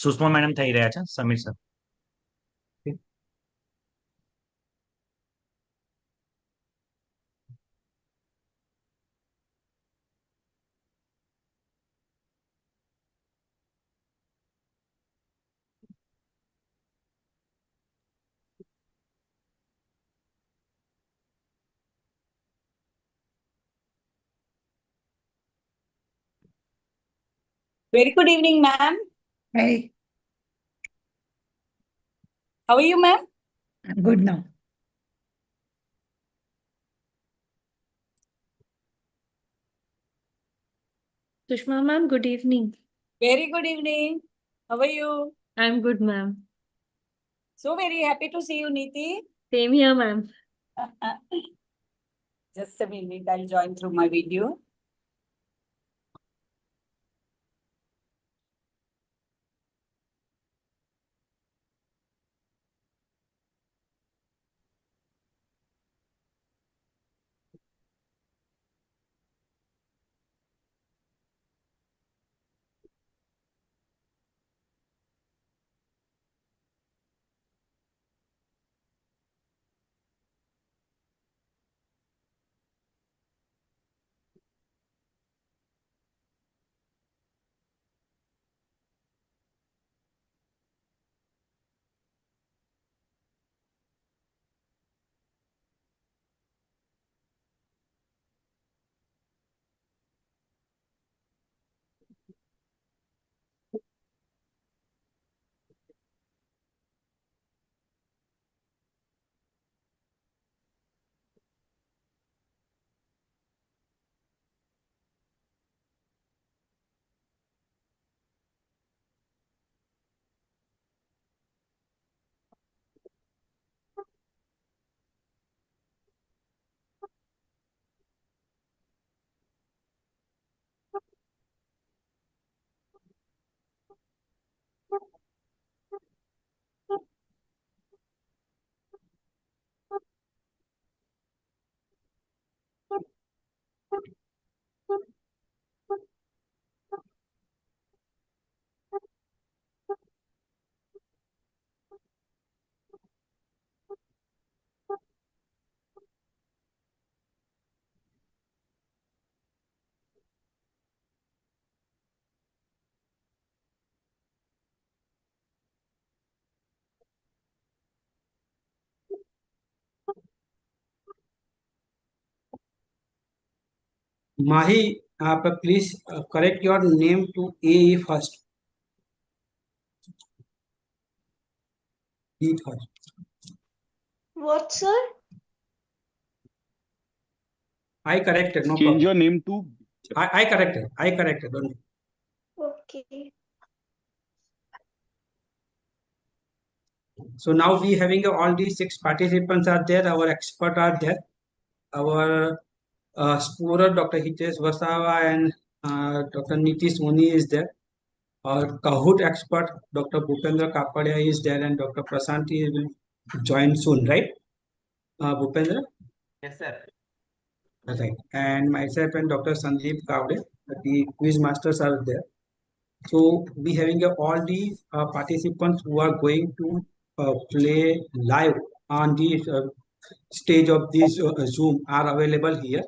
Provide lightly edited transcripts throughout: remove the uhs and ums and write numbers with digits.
Sushma madam થઈ રહ્યા છે. Sameer sir. Very good evening, ma'am. Hey, How are you, ma'am? I'm good now. Sushma ma'am, good evening. Very good evening. How are you? I'm good, ma'am. So very happy to see you, Neeti. Same here, ma'am. Just a minute, I'll join through my video. Mahi, please correct your name to A first. E first. What, sir? I corrected, no Change problem. your name to I corrected. I corrected. Don't. Okay. So now we having all these 6 participants are there. Our expert are there. Our scorer, Dr. Hitesh Vasawa and Dr. Nitish Muni is there. Our Kahoot expert, Dr. Bhupendra Kapadia is there, and Dr. Prasanti will join soon, right? Bhupendra? Yes, sir. Right. And myself and Dr. Sandeep Kavde, the quiz masters are there. So we having all the participants who are going to play live on the stage of this Zoom are available here.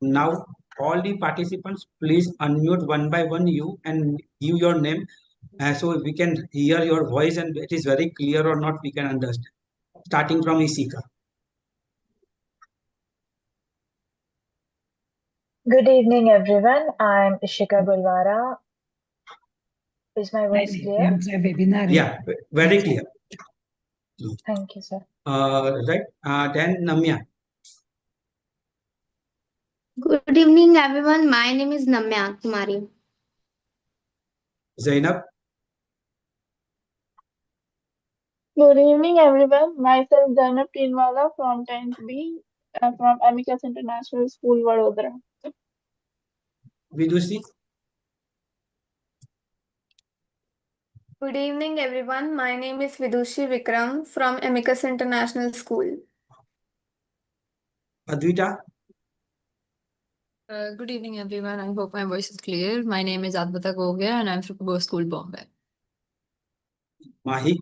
Now all the participants please unmute one by one you and give your name so we can hear your voice and it is very clear or not we can understand. Starting from Isika. Good evening, everyone. I'm Ishika Gulwara. Is my voice clear? आमचा webinar आहे. Yeah, very clear. Thank you, sir. Right. Then Namya. Good evening, everyone. My name is Namya Kumari. Zainab. Good evening, everyone. Myself, Janab Tinwala from 10th B from Amicus International School, Vadodara. Vidushi. Good evening, everyone. My name is Vidushi Vikram from Amicus International School. Advita. Good evening, everyone. I hope my voice is clear. My name is Advita Gogia and I'm from Go School, Bombay. Mahi.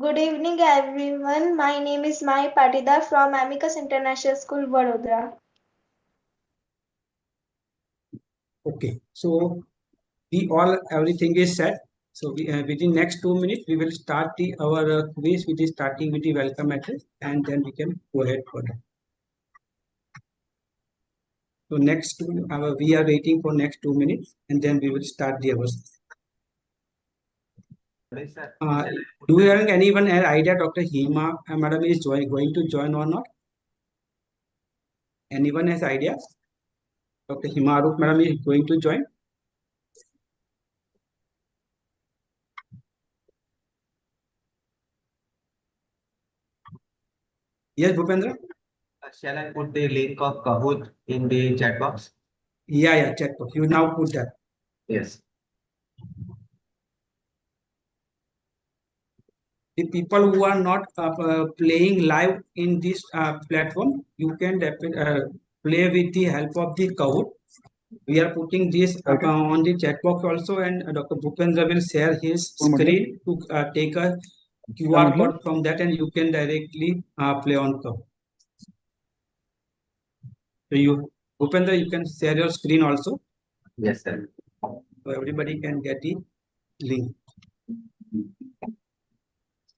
Good evening, everyone. My name is Mai Patidar from Amicus International School, Vadodara. Okay, so everything is set. So within next 2 minutes we will start our quiz, which is starting with the welcome address, and then we can go ahead for that. So we are waiting for next 2 minutes, and then we will start the hours. Yes, sir. Do you have anyone have idea Dr. Hema madam is going to join or not? Anyone has idea? Dr. Hema Aruf madam is going to join? Yes, Bhupendra? Shall I put the link of Kahoot in the chat box? Yeah, chat box. You now put that. Yes. The people who are not playing live in this platform, you can play with the help of the Kahoot. We are putting this on the chat box also, and Dr. Bhupendra will share his screen to take a QR code from that, and you can directly play on Kahoot. So Bhupendra, you can share your screen also. Yes, sir. So everybody can get the link.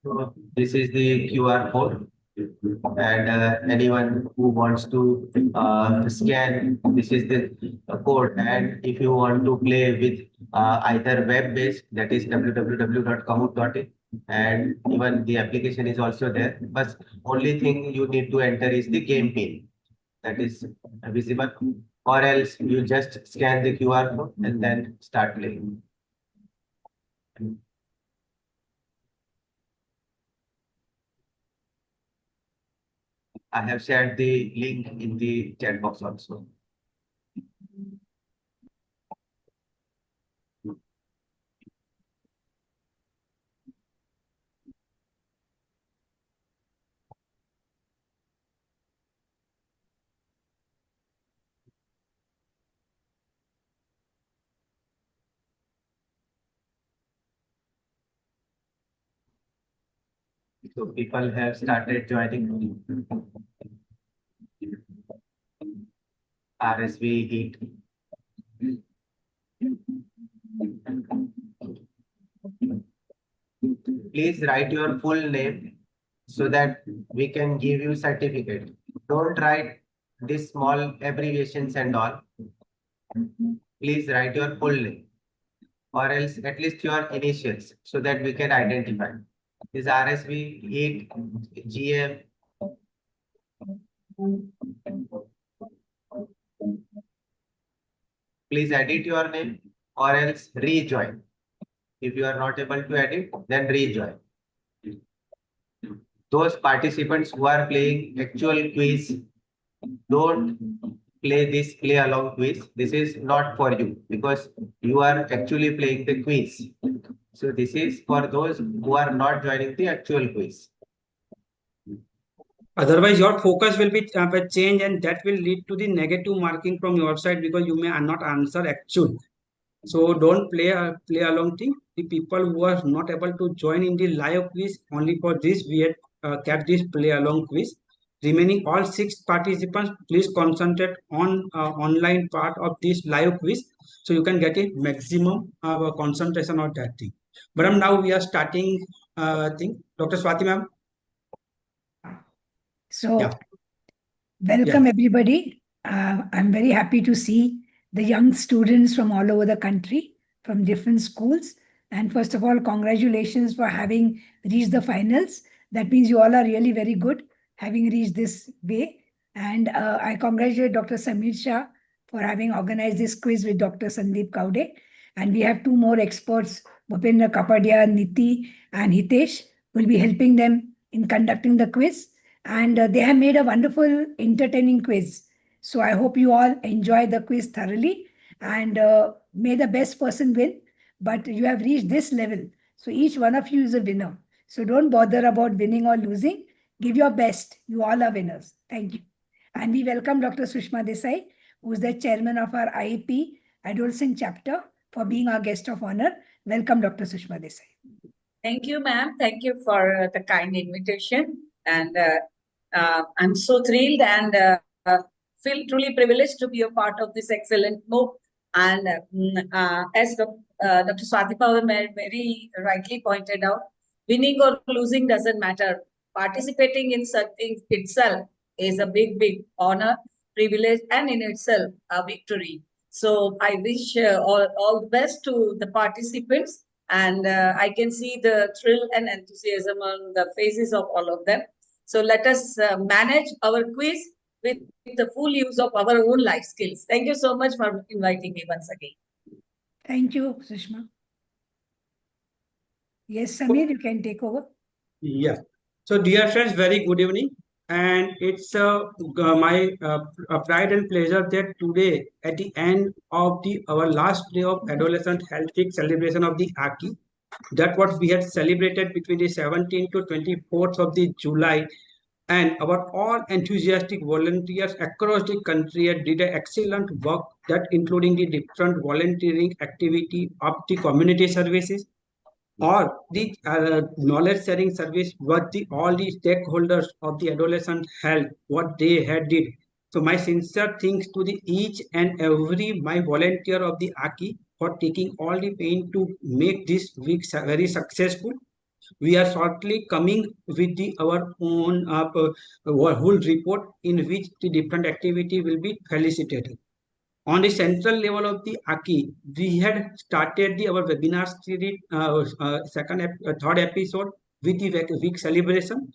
So this is the QR code, and anyone who wants to scan, this is the code. And if you want to play with either web-based, that is www.kahoot.in, and even the application is also there. But only thing you need to enter is the game pin that is visible, or else you just scan the QR code and then start playing. I have shared the link in the chat box also. So people have started joining RSV heat. Please write your full name so that we can give you certificate. Don't write this small abbreviations and all. Please write your full name, or else at least your initials, so that we can identify. This RSV, heat, GM. Please edit your name or else rejoin. If you are not able to edit, then rejoin. Those participants who are playing actual quiz, don't play this play along quiz. This is not for you because you are actually playing the quiz. So this is for those who are not joining the actual quiz. Otherwise, your focus will be changed, and that will lead to the negative marking from your side because you may not answer actual. So don't play along thing. The people who are not able to join in the live quiz, only for this we had kept this play along quiz. Remaining all 6 participants, please concentrate on online part of this live quiz, so you can get a maximum concentration on that thing. But now we are starting thing. Dr. Swati ma'am. So, Yeah. welcome Yes. everybody. I'm very happy to see the young students from all over the country, from different schools. And first of all, congratulations for having reached the finals. That means you all are really very good, having reached this way. And I congratulate Dr. Samir Shah for having organized this quiz with Dr. Sandeep Kaude. And we have 2 more experts, Bhupendra Kapadia, Niti, and Hitesh, will be helping them in conducting the quiz. And they have made a wonderful, entertaining quiz. So I hope you all enjoy the quiz thoroughly, and may the best person win. But you have reached this level, so each one of you is a winner. So don't bother about winning or losing. Give your best. You all are winners. Thank you. And we welcome Dr. Sushma Desai, who is the chairman of our IEP Adolescent chapter, for being our guest of honor. Welcome, Dr. Sushma Desai. Thank you, ma'am. Thank you for the kind invitation. And I'm so thrilled and feel truly privileged to be a part of this excellent move. And as Dr. Swati Power very rightly pointed out, winning or losing doesn't matter. Participating in something itself is a big, big honor, privilege, and in itself a victory. So I wish all the best to the participants, and I can see the thrill and enthusiasm on the faces of all of them. So let us manage our quiz with the full use of our own life skills. Thank you so much for inviting me once again. Thank you, Sushma. Yes, Samir, you can take over. Yeah. So, dear friends, very good evening. And it's my pride and pleasure that today, at the end of our last day of Adolescent Health Week celebration of the Aacci, that what we had celebrated between the 17th to 24th of the July, and our all enthusiastic volunteers across the country did an excellent work, that including the different volunteering activity of the community services or the knowledge sharing service, what the all the stakeholders of the adolescent health, what they had did. So my sincere thanks to the each and every my volunteer of the Aacci for taking all the pain to make this week very successful. We are shortly coming with our own whole report in which the different activity will be felicitated. On the central level of the Aacci, we had started our webinar series, third episode with the week celebration.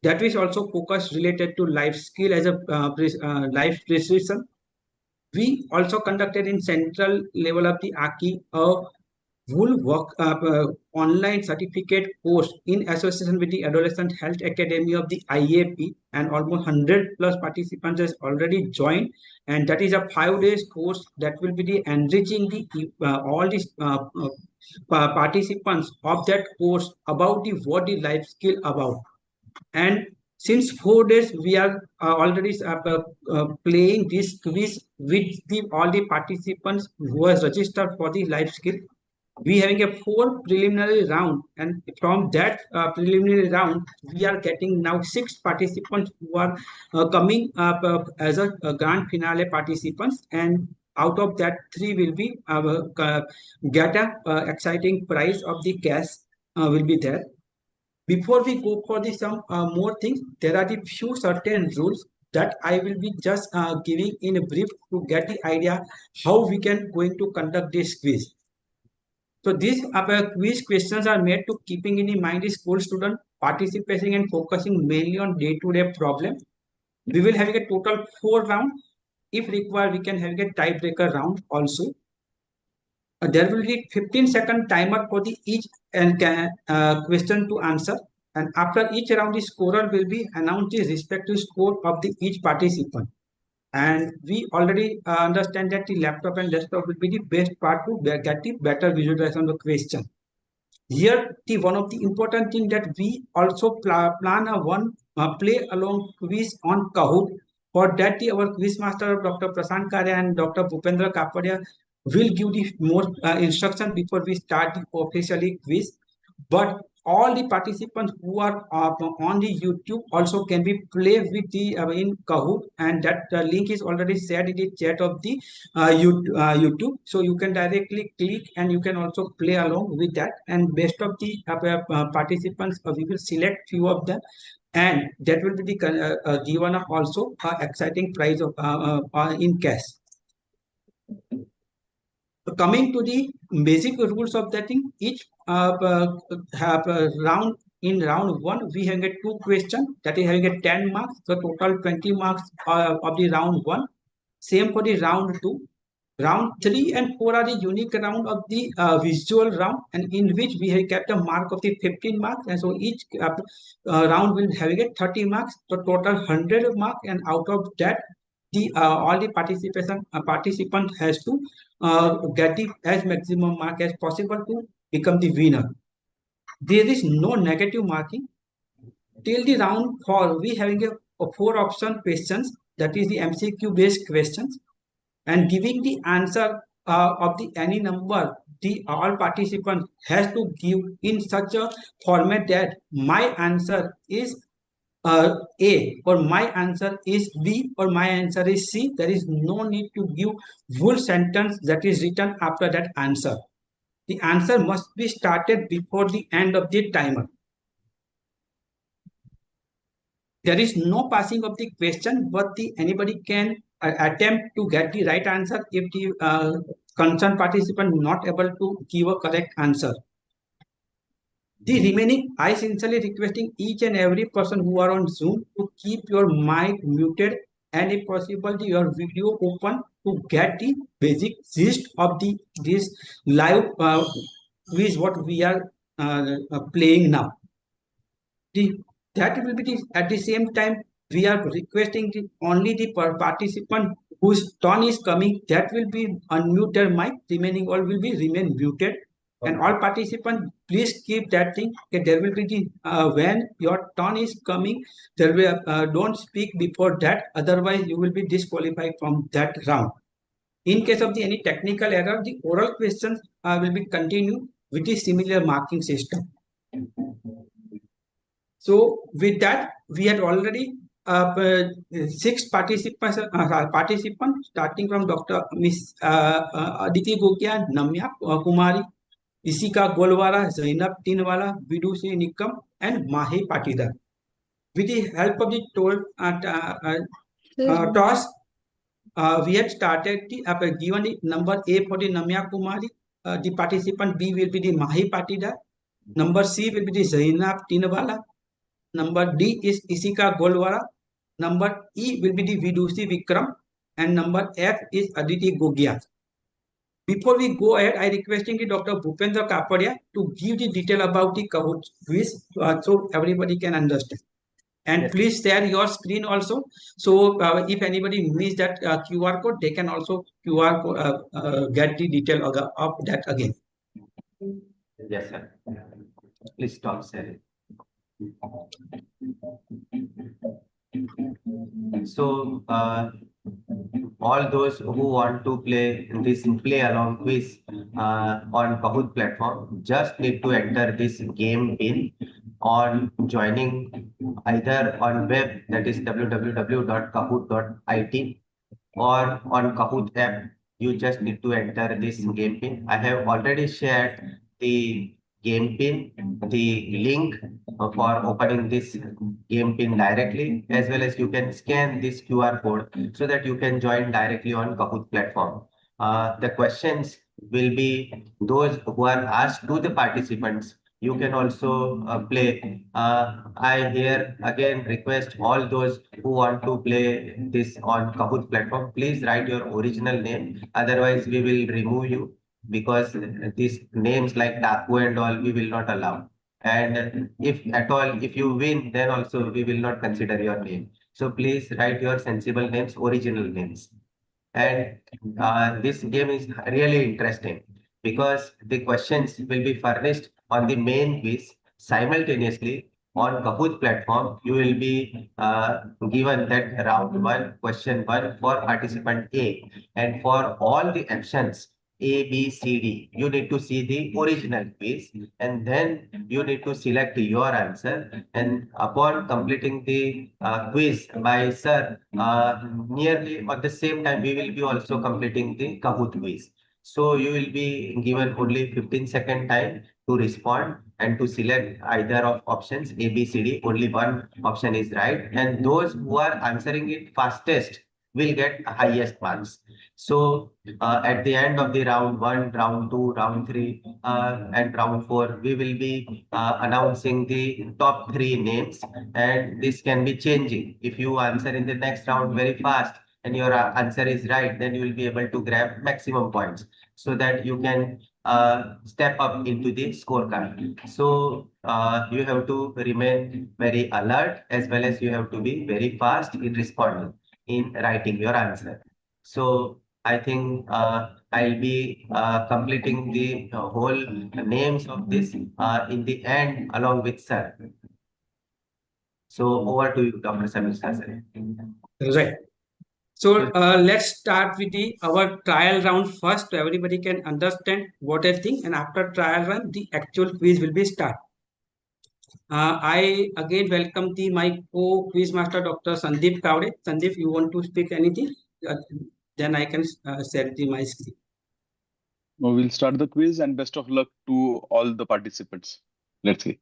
That is also focused related to life skill as a life precision. We also conducted in central level of the Aacci a full work online certificate course in association with the Adolescent Health Academy of the IAP, and almost 100 plus participants has already joined, and that is a 5 days course that will be the enriching the all these participants of that course about the what the life skill about. And since 4 days we are already playing this quiz with all the participants who has registered for the life skill. We having a 4 preliminary round, and from that preliminary round we are getting now 6 participants who are coming up as a grand finale participants, and out of that 3 will be get a exciting prize of the cash will be there. Before we go for the some more things, there are the few certain rules that I will be just giving in a brief to get the idea how we can going to conduct this quiz. So these quiz questions are made to keeping in mind the school student participating and focusing mainly on day-to-day problem. We will have a total 4 round. If required, we can have a tiebreaker round also. There will be 15-second timer for the each and question to answer. And after each round, the scorer will be announced the respective score of the each participant. And we already understand that the laptop and desktop will be the best part to get the better visualization of the question. Here, the one of the important thing that we also plan a one play along quiz on Kahoot. For that, our quiz master Dr. Prasant Karya and Dr. Bhupendra Kapadia will give the more instruction before we start the officially quiz. But all the participants who are on the YouTube also can be play with the in Kahoot, and that link is already shared in the chat of the YouTube. So you can directly click and you can also play along with that. And best of the participants, we will select few of them, and that will be the given also exciting prize of in cash. Coming to the basic rules of that thing, each round, in round 1 we have 2 questions that is having a 10 marks, so total 20 marks of the round 1. Same for the round 2. Round 3 and 4 are the unique round of the visual round, and in which we have kept a mark of the 15 marks, and so each round will having a 30 marks, so total 100 marks, and out of that the all the participant has to get the as maximum mark as possible to become the winner. There is no negative marking till the round 4. We having a 4 option questions, that is the MCQ based questions, and giving the answer of the any number, the all participants has to give in such a format that my answer is A or my answer is B or my answer is C. There is no need to give full sentence that is written after that answer. The answer must be started before the end of the timer. There is no passing of the question, but anybody can attempt to get the right answer if the concerned participant not able to give a correct answer. The remaining, I sincerely requesting each and every person who are on Zoom to keep your mic muted and if possible your video open to get the basic gist of this live quiz what we are playing now. That will be at the same time we are requesting only the participant whose turn is coming that will be unmute their mic, remaining all will be remain muted. And all participants, please keep that thing. Okay, there will be the when your turn is coming, there will don't speak before that. Otherwise, you will be disqualified from that round. In case of any technical error, the oral questions will be continued with the similar marking system. So with that, we had already 6 participants starting from Dr. Miss Aditi Gokia, Namya Kumari, Isika Golwara, Zainab Tinwala, Vidushi Nikam, and Mahi Patidar. With the help of the toss, we had started given the number A for the Namya Kumari, the participant B will be the Mahi Patidar, number C will be the Zainab Tinwala, number D is Isika Golwara, number E will be the Vidushi Vikram, and number F is Aditi Gogia. Before we go ahead, I requesting the Dr. Bhupendra Kapadia to give the detail about the Kahoot quiz so everybody can understand. And yes, please share your screen also. So if anybody missed that QR code, they can also QR code, get the detail of that again. Yes, sir. Please stop sharing. So, all those who want to play this play along quiz on Kahoot platform just need to enter this game pin on joining either on web, that is www.kahoot.it, or on Kahoot app. You just need to enter this game pin. I have already shared the game pin, the link for opening this game pin directly, as well as you can scan this QR code so that you can join directly on Kahoot platform. The questions will be those who are asked to the participants. You can also play. I here again request all those who want to play this on Kahoot platform, please write your original name. Otherwise, we will remove you, because these names like Taku and all we will not allow. And if at all, if you win, then also we will not consider your name. So please write your sensible names, original names. And this game is really interesting because the questions will be furnished on the main quiz simultaneously on Kahoot platform. You will be given that round 1, question 1 for participant A, and for all the options A, B, C, D, you need to see the original quiz, and then you need to select your answer. And upon completing the quiz by sir, nearly at the same time, we will be also completing the Kahoot quiz. So you will be given only 15-second time to respond and to select either of options A, B, C, D. Only one option is right, and those who are answering it fastest will get highest marks. So at the end of the round 1, round 2, round 3, and round 4, we will be announcing the top 3 names, and this can be changing. If you answer in the next round very fast and your answer is right, then you will be able to grab maximum points so that you can step up into the scorecard. So you have to remain very alert, as well as you have to be very fast in responding, in writing your answer. So I think I'll be completing the whole names of this in the end along with sir. So over to you, Dr. Samir Sasare. Right. So let's start with our trial round first, so everybody can understand what I think, and after trial run, the actual quiz will be start. I again welcome my co-quiz master, Dr. Sandeep Kavde. Sandeep, you want to speak anything? Then I can set my screen. We'll start the quiz and best of luck to all the participants. Let's see.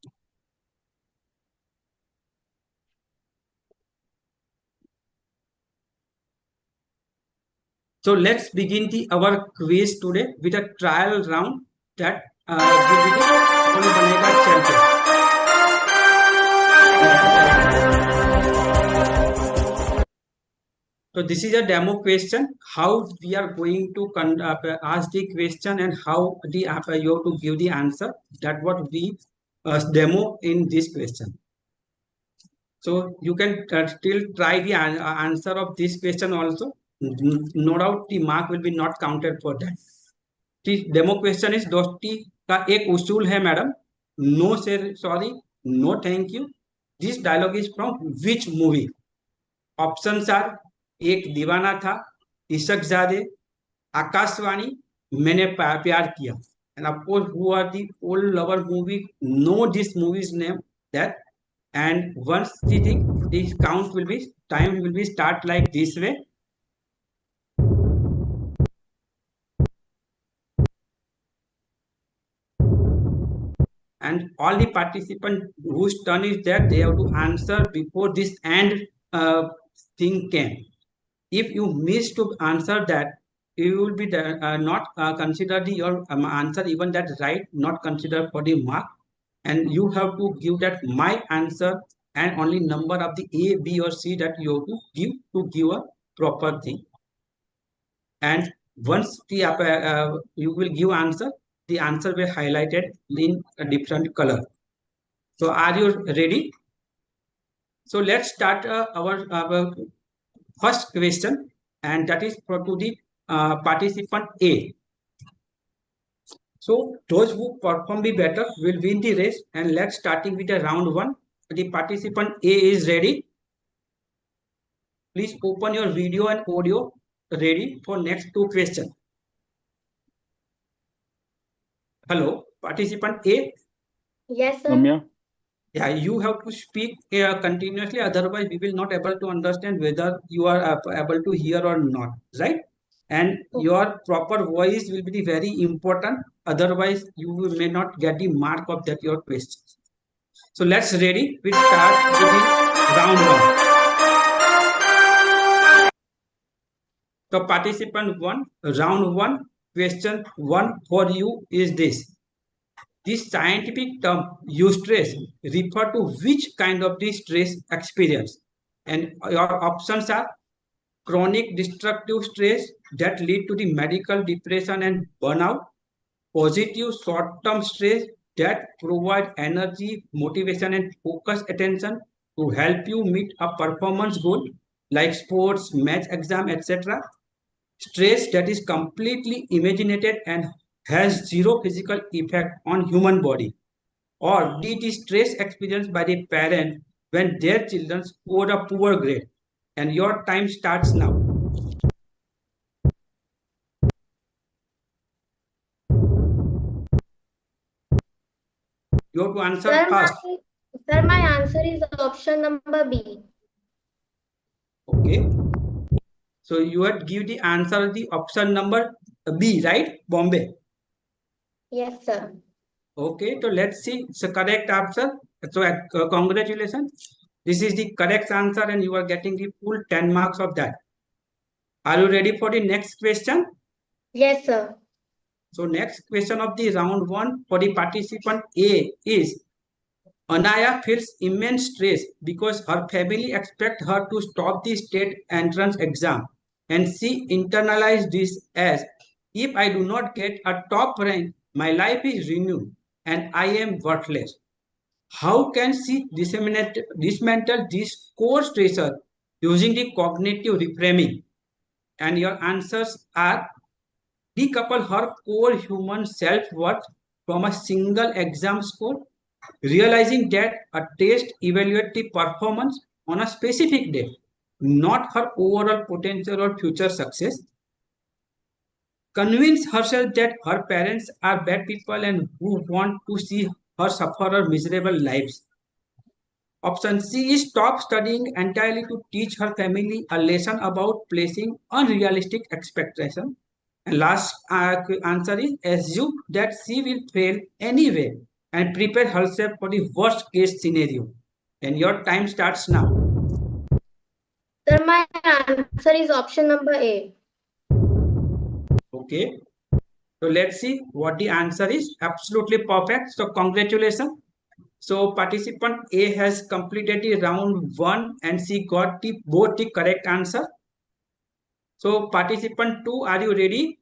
So let's begin our quiz today with a trial round that will be the कौन बनेगा champion. So this is a demo question. How we are going to ask the question and how the you have to give the answer. That what we demo in this question. So you can still try the answer of this question also. No doubt the mark will be not counted for that. The demo question is दोस्ती का एक उसूल है madam. No sir, sorry, no thank you. This dialogue is from which movie? Options are एक दीवाना था, इशकजादे, आकाशवाणी, मैंने प्यार किया. And of course, who are the all lover movie know this movie's name that. And once the count will be time will be start like this way. And all the participants whose turn is there, they have to answer before this end thing came. If you miss to answer that, you will be not consider your answer, even that right, not considered for the mark. And you have to give that my answer and only number of the A, B or C that you have to give a proper thing. And once the you will give answer, the answer will highlighted in a different color. So are you ready? So let's start our first question, and that is for to the participant A. So those who perform the better will win the race. And let's starting with the round one. The participant A is ready. Please open your video and audio ready for next two questions. Hello, participant A. Yes, sir. Ramya, Yeah, you have to speak continuously. Otherwise, we will not able to understand whether you are able to hear or not. Right? And your proper voice will be very important. Otherwise, you may not get the mark of that your questions. So let's ready. We start with the round one. So participant one, round one, question one for you is this. This scientific term eustress refer to which kind of the stress experience? And your options are chronic destructive stress that lead to the medical depression and burnout, positive short-term stress that provide energy, motivation and focus attention to help you meet a performance goal like sports, match, exam, etc. Stress that is completely imaginated and has zero physical effect on human body, or it is stress experienced by the parent when their children score a poor grade. And your time starts now. You have to answer first. Sir, my answer is option number B. Okay. So you had give the answer the option number B, right? Bombay. Yes, sir. Okay, so let's see. It's a correct answer. So congratulations. This is the correct answer and you are getting the full 10 marks of that. Are you ready for the next question? Yes, sir. So next question of the round one for the participant A is, Anaya feels immense stress because her family expect her to stop the state entrance exam, and she internalized this as, if I do not get a top rank, my life is ruined and I am worthless. How can she dismantle this core stressor using the cognitive reframing? And your answers are, decouple her core human self-worth from a single exam score, realizing that a test evaluates the performance on a specific day not her overall potential or future success. Convince herself that her parents are bad people and who want to see her suffer her miserable lives. Option C is stop studying entirely to teach her family a lesson about placing unrealistic expectations. And last answer is assume that she will fail anyway and prepare herself for the worst case scenario. And your time starts now. Sir, my answer is option number A. Okay. So let's see what the answer is. Absolutely perfect. So congratulations. So participant A has completed the round 1 and she got both the correct answer. So participant 2, are you ready?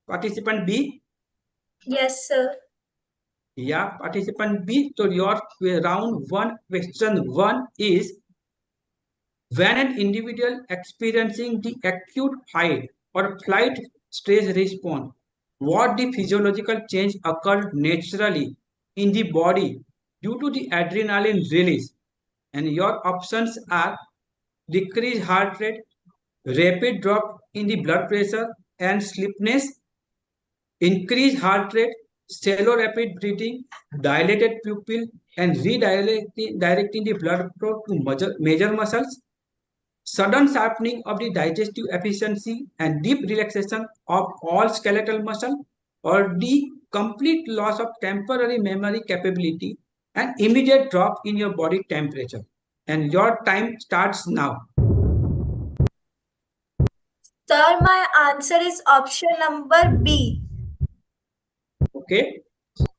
Participant B? Yes, sir. Yeah, participant B. So your round 1, question 1 is, when an individual experiencing the acute fight or flight stress response, what the physiological change occurred naturally in the body due to the adrenaline release? And your options are decreased heart rate, rapid drop in the blood pressure and sleepiness, increased heart rate, shallow rapid breathing, dilated pupil, and redirecting the blood flow to major muscles, sudden sharpening of the digestive efficiency and deep relaxation of all skeletal muscle, or the complete loss of temporary memory capability and immediate drop in your body temperature. And your time starts now. Sir, my answer is option number B. Okay.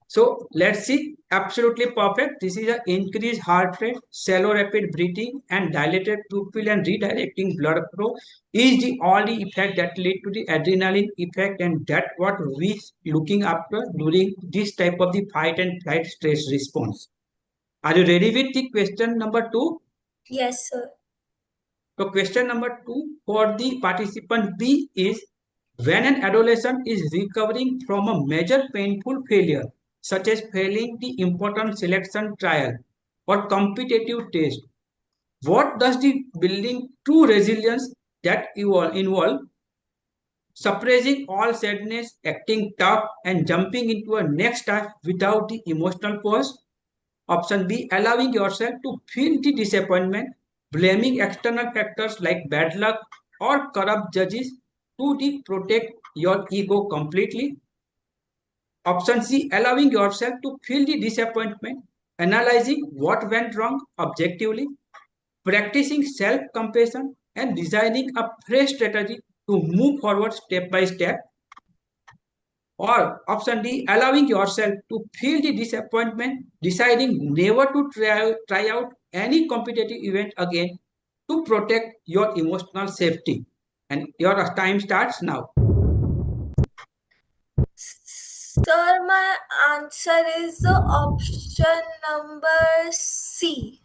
So let's see. Absolutely perfect. This is an increased heart rate, shallow rapid breathing, and dilated pupil and redirecting blood flow is the only effect that lead to the adrenaline effect, and that what we looking after during this type of the fight and flight stress response. Are you ready with the question number 2? Yes, sir. So question number 2 for the participant B is, when an adolescent is recovering from a major painful failure, such as failing the important selection trial or competitive test, what does the building true resilience that involve suppressing all sadness, acting tough, and jumping into a next task without the emotional pause? Option B, allowing yourself to feel the disappointment, blaming external factors like bad luck or corrupt judges to protect your ego completely. Option C, allowing yourself to feel the disappointment, analyzing what went wrong objectively, practicing self-compassion, and designing a fresh strategy to move forward step by step. Or option D, allowing yourself to feel the disappointment, deciding never to try out any competitive event again to protect your emotional safety. And your time starts now. Sir, my answer is option number C.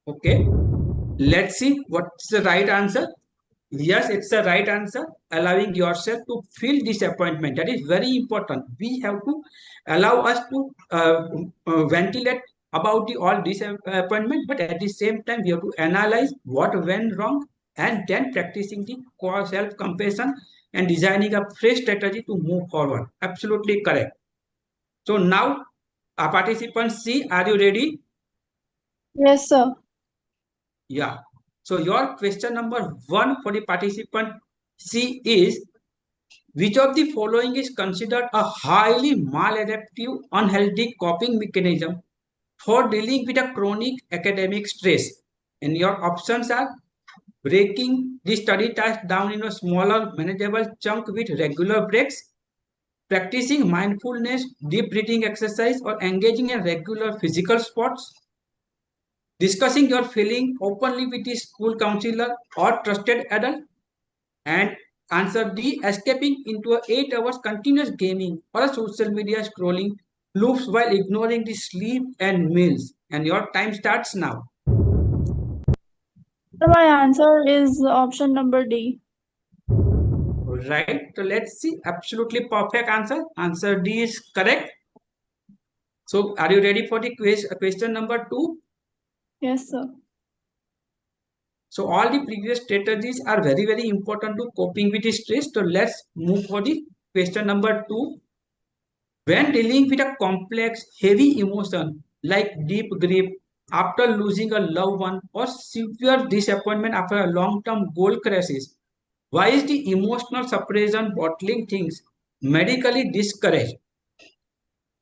Okay, let's see what's the right answer. Yes, it's the right answer. Allowing yourself to feel disappointment. That is very important. We have to allow us to ventilate about the all disappointment, but at the same time, we have to analyze what went wrong and then practicing the self-compassion and designing a fresh strategy to move forward. Absolutely correct. So now, participants C, are you ready? Yes, sir. Yeah. So your question number 1 for the participant C is, which of the following is considered a highly maladaptive, unhealthy coping mechanism for dealing with a chronic academic stress? And your options are breaking the study task down in a smaller, manageable chunk with regular breaks, practicing mindfulness, deep breathing exercise, or engaging in regular physical sports, discussing your feeling openly with the school counselor or trusted adult, and answer D, escaping into a 8 hours continuous gaming or a social media scrolling loops while ignoring the sleep and meals. And your time starts now. So my answer is option number D. Right. So let's see. Absolutely perfect answer. Answer D is correct. So are you ready for the question number 2? Yes, sir. So all the previous strategies are very, very important to coping with the stress. So let's move for the question number 2. When dealing with a complex, heavy emotion like deep grief after losing a loved one or severe disappointment after a long-term goal crisis, why is the emotional suppression bottling things medically discouraged?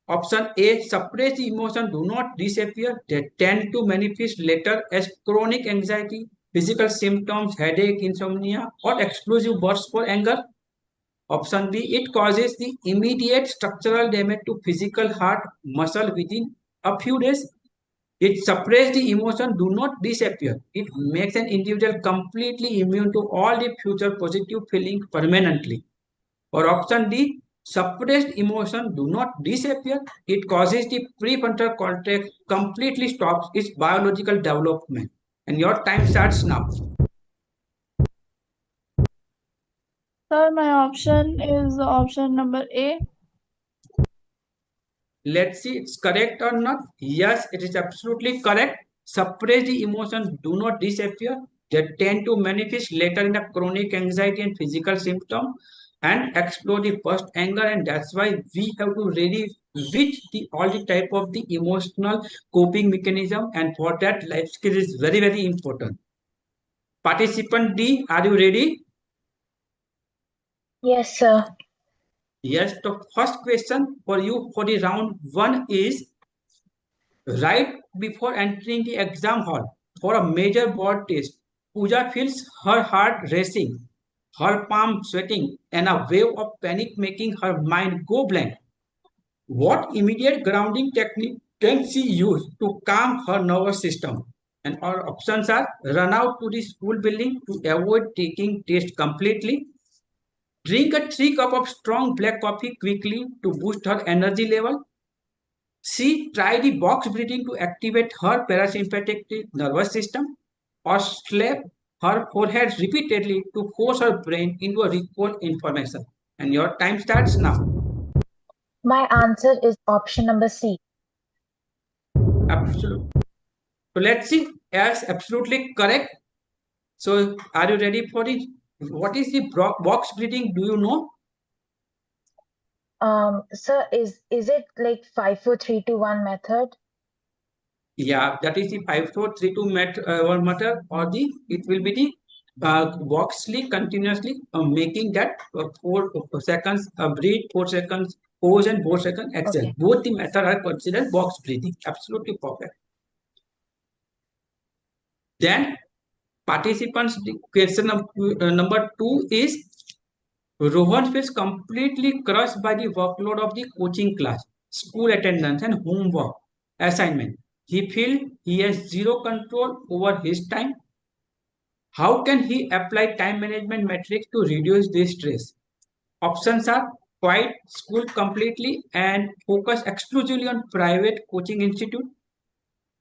Option A, suppress the emotion, do not disappear. They tend to manifest later as chronic anxiety, physical symptoms, headache, insomnia, or explosive bursts for anger. Option B, it causes the immediate structural damage to physical heart muscle within a few days. It suppresses the emotion, do not disappear. It makes an individual completely immune to all the future positive feelings permanently. Or option D, suppressed emotion do not disappear. It causes the prefrontal cortex completely stops its biological development. And your time starts now. Sir, my option is option number A. Let's see it's correct or not. Yes, it is absolutely correct. Suppress the emotions do not disappear. They tend to manifest later in a chronic anxiety and physical symptom and explode the first anger, and that's why we have to really reach the all the type of the emotional coping mechanism, and for that life skill is very, very important. Participant D, are you ready? Yes, sir. Yes, the first question for you for the round 1 is, right before entering the exam hall for a major board test, Pooja feels her heart racing, her palm sweating, and a wave of panic making her mind go blank. What immediate grounding technique can she use to calm her nervous system? And our options are: run out to the school building to avoid taking test completely, drink a 3 cup of strong black coffee quickly to boost her energy level, she tried the box breathing to activate her parasympathetic nervous system, or slap her forehead repeatedly to force her brain into a recall information. And your time starts now. My answer is option number C. Absolutely. So let's see. Yes, absolutely correct. So are you ready for it? What is the box breathing? Do you know? Sir, is it like 5 4 3 2 1 method? Yeah, that is the 5 4 3 2 1 method, or the it will be the box sleep continuously making that 4 seconds breathe, 4 seconds pause, and 4 seconds exhale. Okay. Both the method are considered box breathing. Absolutely perfect. Then participants, the question number 2 is, Rohan feels completely crushed by the workload of the coaching class, school attendance, and homework assignment. He feels he has zero control over his time. How can he apply time management metrics to reduce this stress? Options are: quiet school completely and focus exclusively on private coaching institute.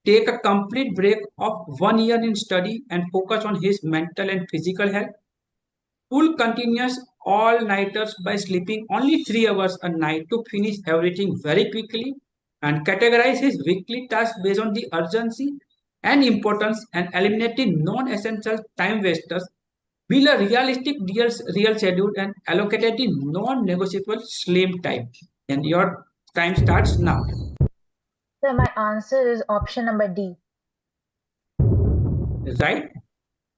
Take a complete break of 1 year in study and focus on his mental and physical health. Pull continuous all-nighters by sleeping only 3 hours a night to finish everything very quickly, and categorize his weekly tasks based on the urgency and importance and eliminate the non-essential time wasters. Build a realistic real schedule and allocate the non-negotiable slim time. And your time starts now. Sir, my answer is option number D. Right?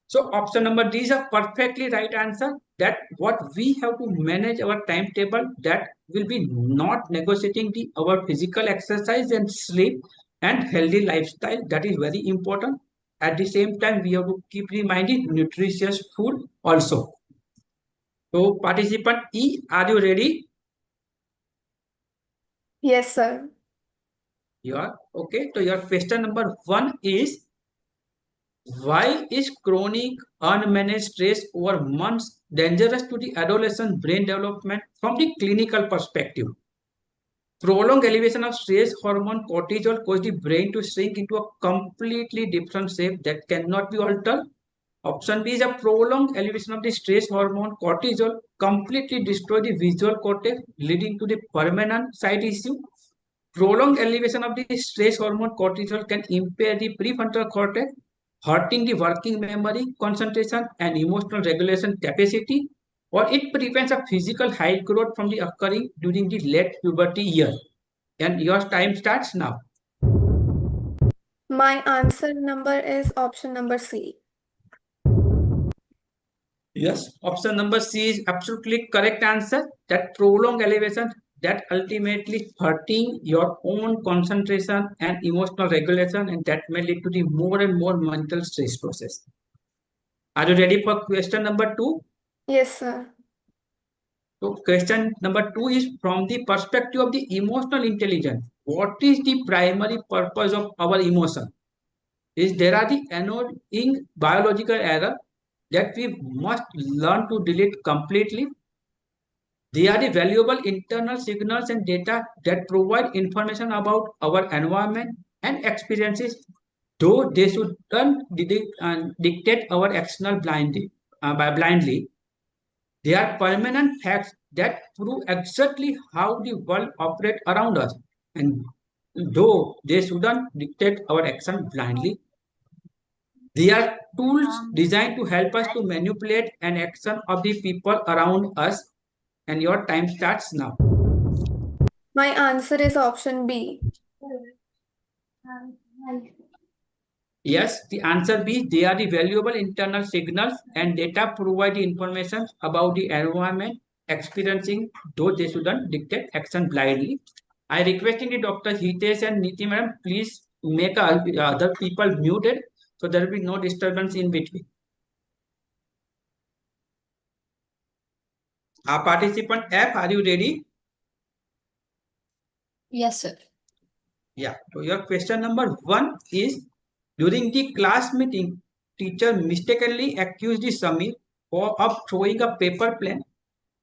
So option number D is a perfectly right answer. That what we have to manage our timetable, that will be not negotiating the our physical exercise and sleep and healthy lifestyle. That is very important. At the same time, we have to keep reminding nutritious food also. So participant E, are you ready? Yes, sir. You are okay. So your question number 1 is, why is chronic unmanaged stress over months dangerous to the adolescent brain development from the clinical perspective? Prolonged elevation of stress hormone cortisol causes the brain to shrink into a completely different shape that cannot be altered. Option B is a prolonged elevation of the stress hormone cortisol completely destroy the visual cortex, leading to the permanent sight issue. Prolonged elevation of the stress hormone cortisol can impair the prefrontal cortex, hurting the working memory, concentration, and emotional regulation capacity, or it prevents a physical height growth from the occurring during the late puberty year. And your time starts now. My answer number is option number C. Yes, option number C is absolutely correct answer. That prolonged elevation that ultimately hurting your own concentration and emotional regulation, and that may lead to the more and more mental stress process. Are you ready for question number 2? Yes, sir. So question number 2 is from the perspective of the emotional intelligence. What is the primary purpose of our emotion? Is there are the annoying biological error that we must learn to delete completely. They are the valuable internal signals and data that provide information about our environment and experiences, though they shouldn't dictate our actional blindly. They are permanent facts that prove exactly how the world operates around us. And though they shouldn't dictate our action blindly, they are tools designed to help us to manipulate an action of the people around us. And your time starts now. My answer is option B. Yes, the answer B, they are the valuable internal signals and data provide the information about the environment experiencing, though they shouldn't dictate action blindly. I requesting the Dr. Hitesh and Niti madam, please make other people muted so there will be no disturbance in between. Participant F, are you ready? Yes, sir. Yeah, so your question number 1 is during the class meeting, teacher mistakenly accused the Samir of throwing a paper plane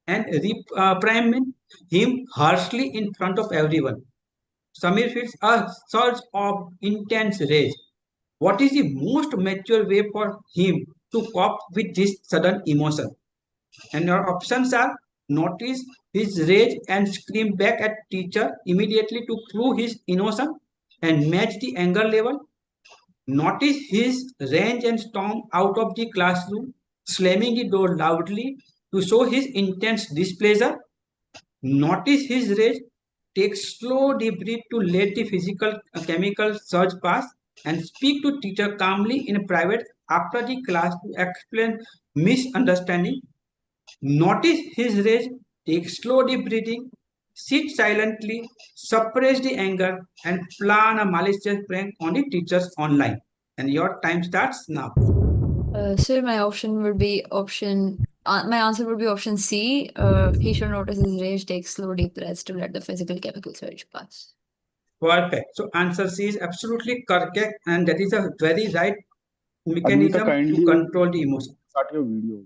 and reprimanded him harshly in front of everyone. Samir feels a surge of intense rage. What is the most mature way for him to cope with this sudden emotion? And your options are notice his rage and scream back at teacher immediately to prove his innocence and match the anger level. Notice his rage and storm out of the classroom, slamming the door loudly to show his intense displeasure. Notice his rage, take slow deep breath to let the physical chemical surge pass and speak to teacher calmly in private after the class to explain misunderstanding. Notice his rage, take slow deep breathing, sit silently, suppress the anger, and plan a malicious prank on the teachers online. And your time starts now. Sir, my option would be my answer would be option C. He should notice his rage, take slow deep breaths to let the physical chemical surge pass. Perfect. So answer C is absolutely correct, and that is a very right Admita, mechanism to kindly control the emotion. start your video.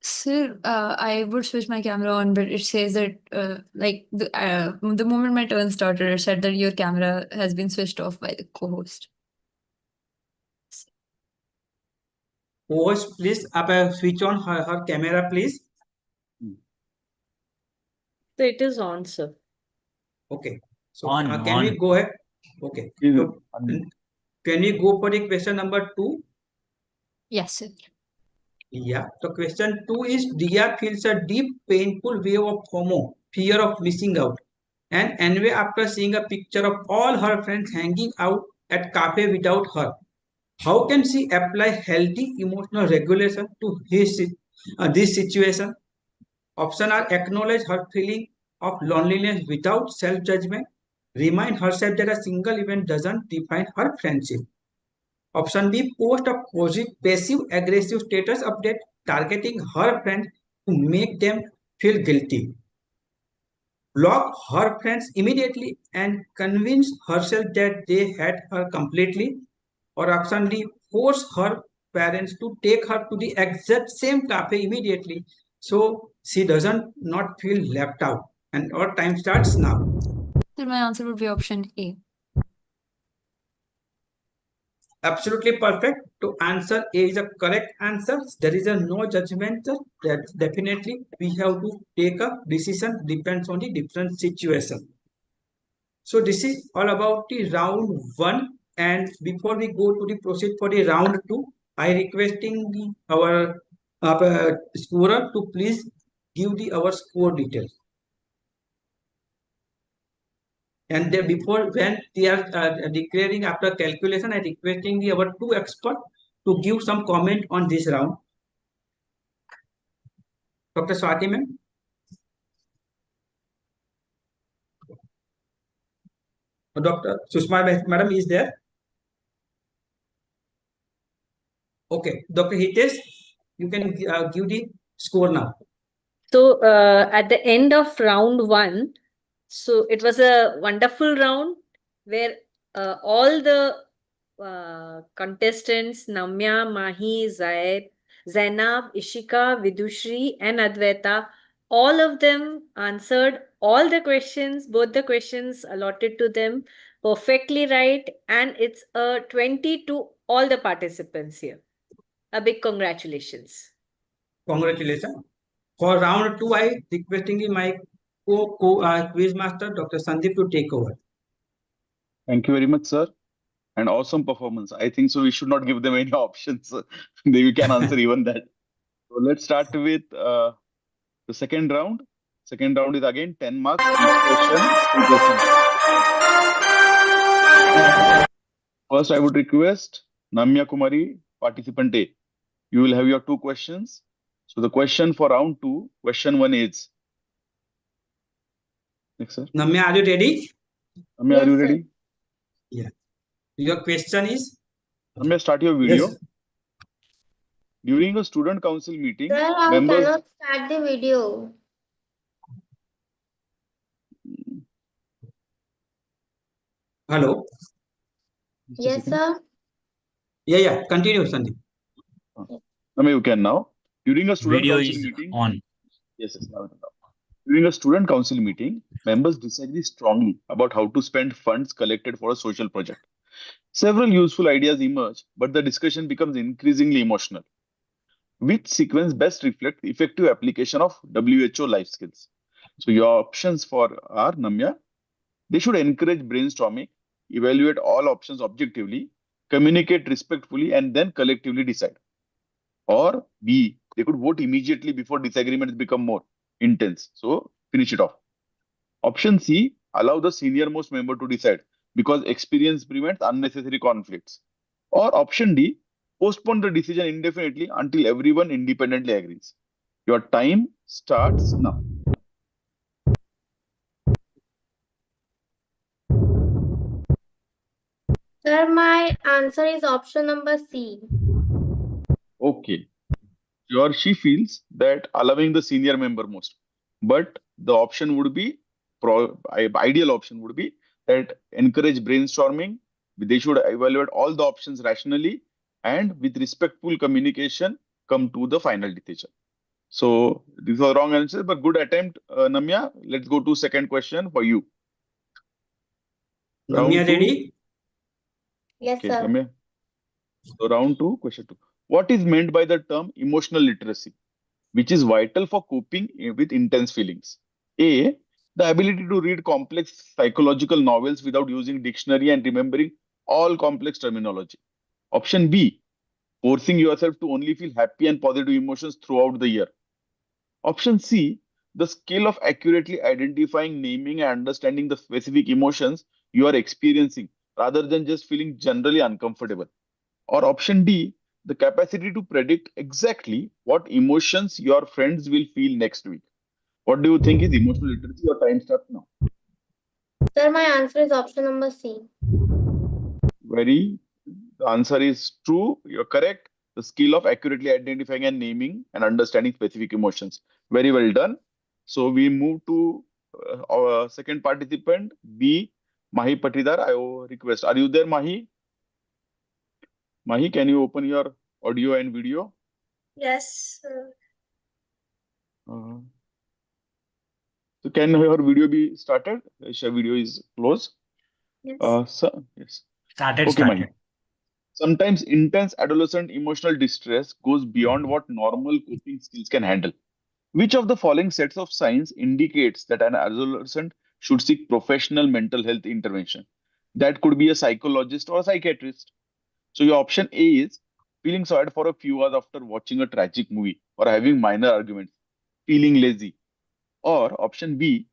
Sir, I would switch my camera on, but it says that like the moment my turn started, it said that your camera has been switched off by the co-host. Host, please switch on her camera, please. So it is on, sir. Okay. So On, can we go ahead? Okay. So, can we go for the question number 2? Yes, sir. Yeah. So question 2 is Dia feels a deep, painful wave of FOMO, fear of missing out, and envy after seeing a picture of all her friends hanging out at cafe without her. How can she apply healthy emotional regulation to this situation? Option are acknowledge her feeling of loneliness without self-judgment. Remind herself that a single event doesn't define her friendship. Option B, post a passive aggressive status update targeting her friends to make them feel guilty. Block her friends immediately and convince herself that they had her completely. Or option D, force her parents to take her to the exact same cafe immediately so she doesn't not feel left out. And our time starts now. So my answer would be option A. Absolutely perfect. To answer A is a correct answer. There is a no judgment. That definitely we have to take a decision depends on the different situation. So this is all about the round 1 And before we go to the proceed for the round two, I requesting our scorer to please give our score details. And then before when they are declaring after calculation, I requesting our two experts to give some comment on this round. Dr. Swati ma'am. Dr. Sushma madam is there. Okay, Dr. Hitesh, you can give the score now. So at the end of round one, so it was a wonderful round where all the contestants, Namya, Mahi, Zaid, Zainab, Ishika, Vidushri, and Advaita, all of them answered all the questions, both the questions allotted to them, perfectly right. And it's a 20 to all the participants here. A big congratulations. Congratulations. For round two, I requesting my quiz master, Dr. Sandeep, to take over. Thank you very much, sir. And awesome performance. I think so. We should not give them any options. They can answer even that. So let's start with the second round. Second round is again 10 marks each question. 2 questions. First, I would request Namya Kumari, participant A. You will have your 2 questions. So the question for round 2, question 1 is. Next, sir. Namya, are you ready? Namya, are you ready? Yeah. Your question is? Namya, start your video. Yes. During a student council meeting, Sir, I members. cannot start the video. Hello. Yes, sir. Yeah. Continue, Sandeep. Namya, you can now. During a student Video council is meeting. on. Yes, now. During a student council meeting, members disagree strongly about how to spend funds collected for a social project. Several useful ideas emerge, but the discussion becomes increasingly emotional. Which sequence best reflects the effective application of WHO life skills? So your options for are, Namya, they should encourage brainstorming, evaluate all options objectively, communicate respectfully, and then collectively decide. Or B, they could vote immediately before disagreements become more intense. So finish it off. Option C, allow the senior most member to decide because experience prevents unnecessary conflicts. Or option D, postpone the decision indefinitely until everyone independently agrees. Your time starts now. Sir, my answer is option number C. Okay. She feels that allowing the senior member most. But the option would be, ideal option would be that encourage brainstorming. They should evaluate all the options rationally and with respectful communication come to the final decision. So these are wrong answers, but good attempt, Namya. Let's go to second question for you. Namya, ready? Yes, Okay, sir. Namya. So round 2, question 2. What is meant by the term emotional literacy, which is vital for coping with intense feelings? A, the ability to read complex psychological novels without using dictionary and remembering all complex terminology. Option B, forcing yourself to only feel happy and positive emotions throughout the year. Option C, the skill of accurately identifying, naming, and understanding the specific emotions you are experiencing rather than just feeling generally uncomfortable. Or option D, the capacity to predict exactly what emotions your friends will feel next week. What do you think is emotional literacy? Your time starts now. Sir, my answer is option number C. The answer is true. You're correct. The skill of accurately identifying and naming and understanding specific emotions. Very well done. So we move to our second participant, B. Mahi Patidar. I request. Are you there, Mahi? Mahi, can you open your audio and video? Yes. So can your video be started? Your video is closed. Yes. Yes. Started. Okay, Mahi. Sometimes intense adolescent emotional distress goes beyond what normal coping skills can handle. Which of the following sets of signs indicates that an adolescent should seek professional mental health intervention? That could be a psychologist or a psychiatrist. So your option A is feeling sad for a few hours after watching a tragic movie or having minor arguments, feeling lazy. Or option B,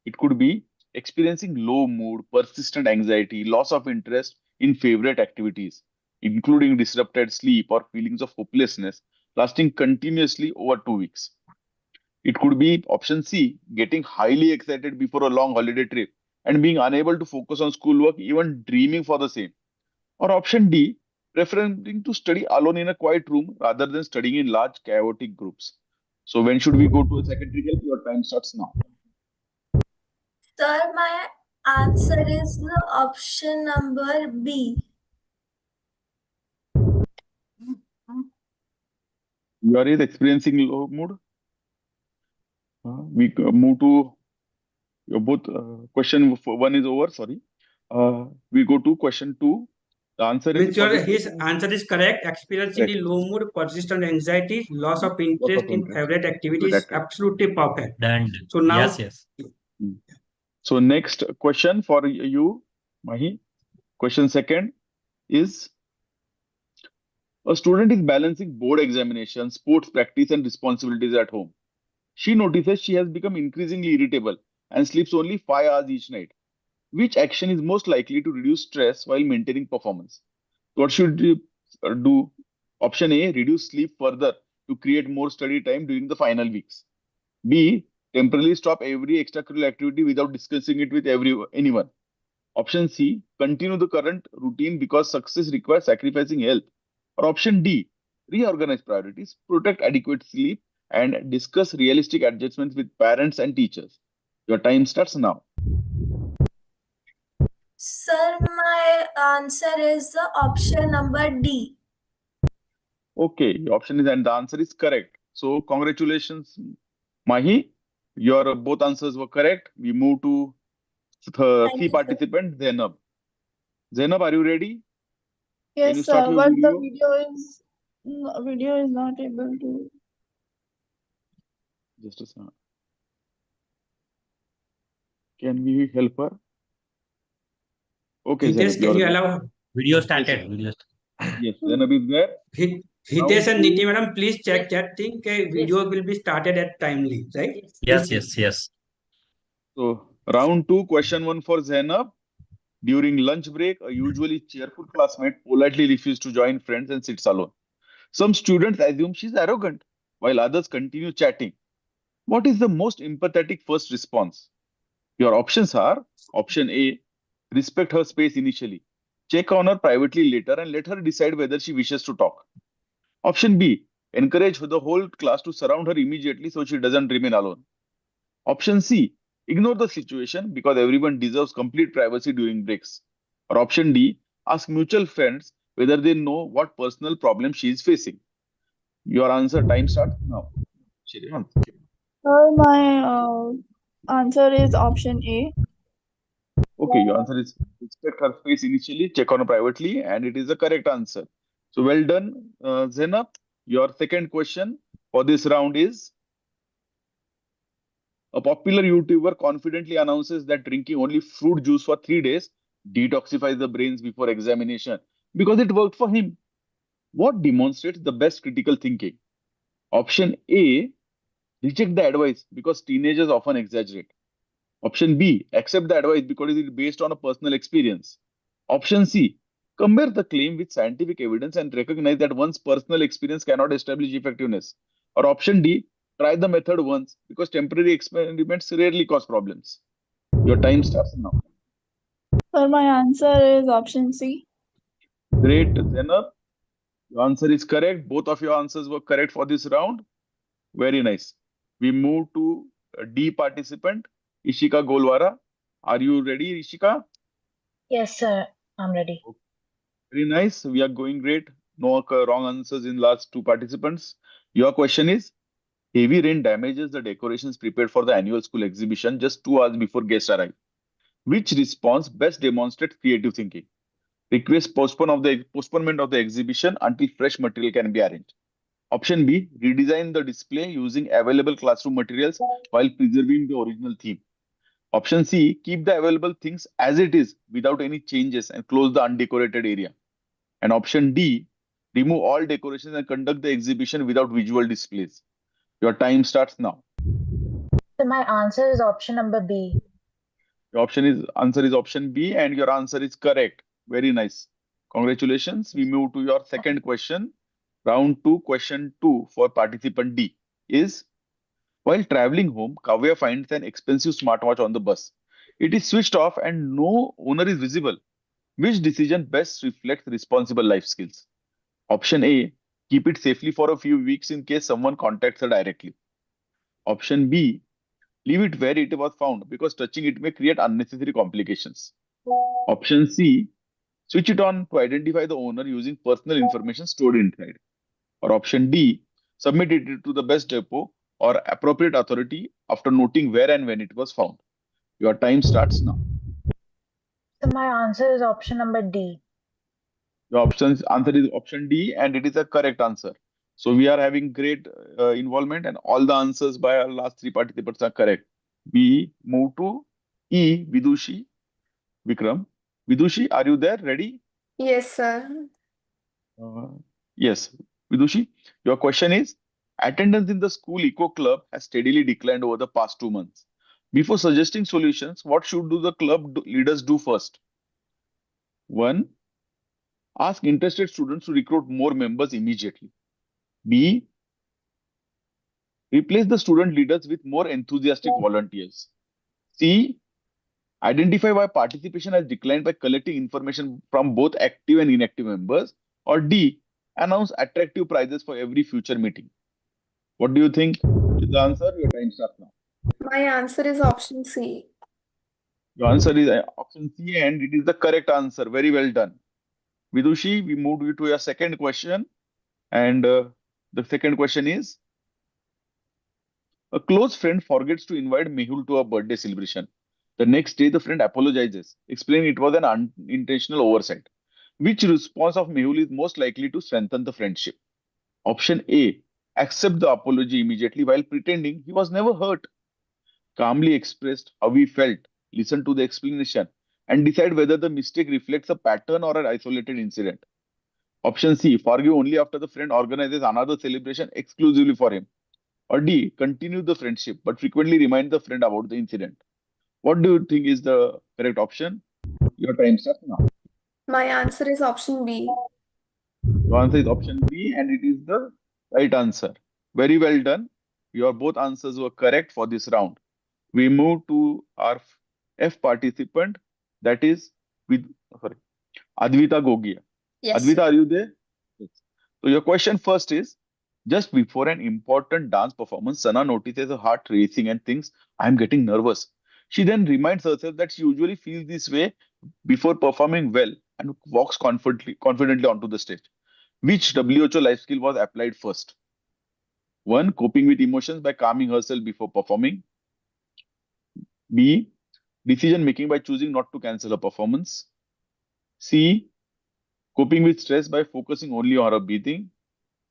it could be experiencing low mood, persistent anxiety, loss of interest in favorite activities, including disrupted sleep or feelings of hopelessness lasting continuously over 2 weeks. It could be option C, getting highly excited before a long holiday trip and being unable to focus on schoolwork, even dreaming for the same. Or option D, preferring to study alone in a quiet room rather than studying in large chaotic groups. So when should we go to a secondary help? Your time starts now. Sir, my answer is the option number B. You are experiencing low mood. We move to both question one is over. Sorry. We go to question two. The answer is Which for this his question. answer is correct. Experiencing Correct. the low mood, persistent anxiety, loss of Loss interest of in interest. favorite activities, Favorite activity. absolutely perfect. And So now, yes. So next question for you, Mahi. Question second is a student is balancing board examinations, sports practice, and responsibilities at home. She notices she has become increasingly irritable and sleeps only 5 hours each night. Which action is most likely to reduce stress while maintaining performance? What should you do? Option A, reduce sleep further to create more study time during the final weeks. B, temporarily stop every extracurricular activity without discussing it with anyone. Option C, continue the current routine because success requires sacrificing health. Or option D, reorganize priorities, protect adequate sleep, and discuss realistic adjustments with parents and teachers. Your time starts now. Sir, my answer is the option number D. Okay, your option is and the answer is correct. So congratulations, Mahi. Your both answers were correct. We move to the Thank key you, sir. participant, Zainab. Zainab, are you ready? Can you Yes, start sir, your but the video? video is not able to. Just a second. Can we help her? Okay, Hitesh, Zainab, can you're you there. allow Video Yes, started. Zainab. Video Yes, Zainab is there. Hitesh and Niti Round madam, please check Yes. that thing. Okay, Yes. video will be started at timely, right? Yes. Yes, Please check. yes. So, round two, question one for Zainab. During lunch break, a usually cheerful classmate politely refuses to join friends and sits alone. Some students assume she's arrogant, while others continue chatting. What is the most empathetic first response? Your options are option A, respect her space initially. Check on her privately later and let her decide whether she wishes to talk. Option B, encourage the whole class to surround her immediately so she doesn't remain alone. Option C, ignore the situation because everyone deserves complete privacy during breaks. Or option D, ask mutual friends whether they know what personal problem she is facing. Your answer time starts now. Shreyansh. Sir, my answer is option A. Okay, your answer is respect her space initially, check on her privately, and it is the correct answer. So well done, Zainab. Your second question for this round is a popular YouTuber confidently announces that drinking only fruit juice for 3 days detoxifies the brains before examination because it worked for him. What demonstrates the best critical thinking? Option A, reject the advice because teenagers often exaggerate. Option B, accept the advice because it is based on a personal experience. Option C, compare the claim with scientific evidence and recognize that one's personal experience cannot establish effectiveness. Or option D, try the method once because temporary experiments rarely cause problems. Your time starts now. Sir, my answer is option C. Great, Zainab. Your answer is correct. Both of your answers were correct for this round. Very nice. We move to D participant, Ishika Golwara. Are you ready, Ishika? Yes, sir. I'm ready. Very nice. We are going great. No wrong answers in last two participants. Your question is, heavy rain damages the decorations prepared for the annual school exhibition just 2 hours before guests arrive. Which response best demonstrates creative thinking? Request postponement of the exhibition until fresh material can be arranged. Option B, redesign the display using available classroom materials while preserving the original theme. Option C, keep the available things as it is without any changes and close the undecorated area. And option D, remove all decorations and conduct the exhibition without visual displays. Your time starts now. So my answer is option number B. Your answer is option B, and your answer is correct. Very nice. Congratulations. We move to your second question. Round 2, question 2 for participant D is, while traveling home, Kavya finds an expensive smartwatch on the bus. It is switched off and no owner is visible. Which decision best reflects responsible life skills? Option A, keep it safely for a few weeks in case someone contacts her directly. Option B, leave it where it was found because touching it may create unnecessary complications. Option C, switch it on to identify the owner using personal information stored inside. Or option D, submit it to the best depot or appropriate authority after noting where and when it was found. Your time starts now. So my answer is option number D. Your answer is option D, and it is a correct answer. So we are having great involvement, and all the answers by our last three participants are correct. We move to E, Vidushi, Vikram. Vidushi, are you there? Ready? Yes, sir. Uh, yes, Vidushi, your question is, attendance in the school eco club has steadily declined over the past 2 months. Before suggesting solutions, what should the leaders do first? One, ask interested students to recruit more members immediately. B, replace the student leaders with more enthusiastic volunteers. C, identify why participation has declined by collecting information from both active and inactive members. Or D, announce attractive prizes for every future meeting. What do you think is the answer? Your time starts now. My answer is option C. Your answer is option C, and it is the correct answer. Very well done. Vidushi, we moved you to your second question. And the second question is, a close friend forgets to invite Mehul to a birthday celebration. The next day, the friend apologizes, explaining it was an unintentional oversight. Which response of Mehul is most likely to strengthen the friendship? Option A, accept the apology immediately while pretending he was never hurt. Calmly expressed how he felt, listen to the explanation, and decide whether the mistake reflects a pattern or an isolated incident. Option C, forgive only after the friend organizes another celebration exclusively for him. Or D, continue the friendship but frequently remind the friend about the incident. What do you think is the correct option? Your time starts now. My answer is option B. Your answer is option B, and it is the right answer. Very well done. Your both answers were correct for this round. We move to our F participant, that is with sorry, Advita Gogia. Yes, Advita, sir. are you there? Yes. So your question first is, just before an important dance performance, Sana notices her heart racing and thinks, I am getting nervous. She then reminds herself that she usually feels this way before performing well and walks confidently onto the stage. Which WHO life skill was applied first? One, coping with emotions by calming herself before performing. B, decision making by choosing not to cancel a performance. C, coping with stress by focusing only on her breathing.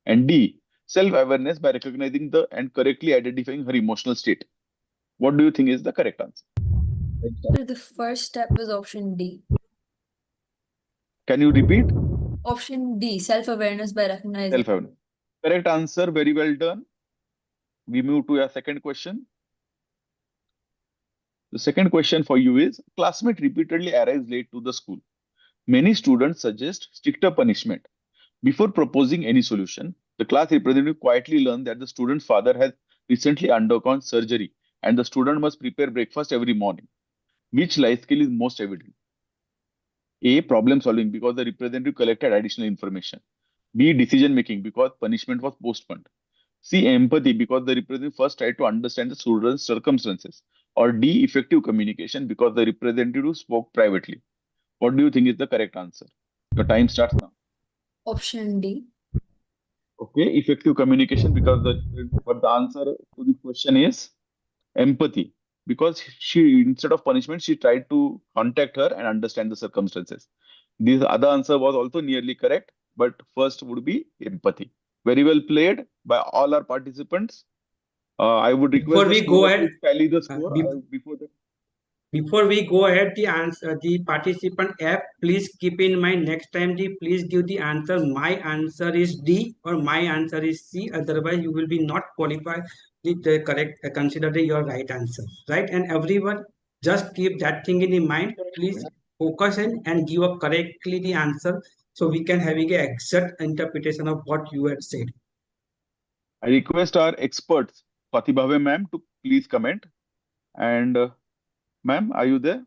And D, self-awareness by recognizing the and correctly identifying her emotional state. What do you think is the correct answer? So the first step was option D. Can you repeat? Option D, self-awareness by recognizing. Self-awareness. Correct answer. Very well done. We move to your second question. The second question for you is, classmate repeatedly arrives late to the school. Many students suggest stricter punishment. Before proposing any solution, the class representative quietly learned that the student's father has recently undergone surgery and the student must prepare breakfast every morning. Which life skill is most evident? A, problem solving because the representative collected additional information. B, decision making because punishment was postponed. C, empathy because the representative first tried to understand the student's circumstances. Or D, effective communication because the representative spoke privately. What do you think is the correct answer? Your time starts now. Option D. Okay, effective communication because but the answer to the question is empathy because she, instead of punishment, she tried to contact her and understand the circumstances. This other answer was also nearly correct, but first would be empathy. Very well played by all our participants. I would request Before the we go scorer ahead, to tally the uh, score be- before that. Before we go ahead, the answer, the participant F, please keep in mind next time please give the answer. My answer is D or my answer is C. Otherwise, you will be not qualified with the correct, consider your right answer, right? And everyone, just keep that thing in the mind. Please focus in and give up correctly the answer so we can having a exact interpretation of what you had said. I request our experts, Fatibhave ma'am, to please comment. And ma'am, are you there?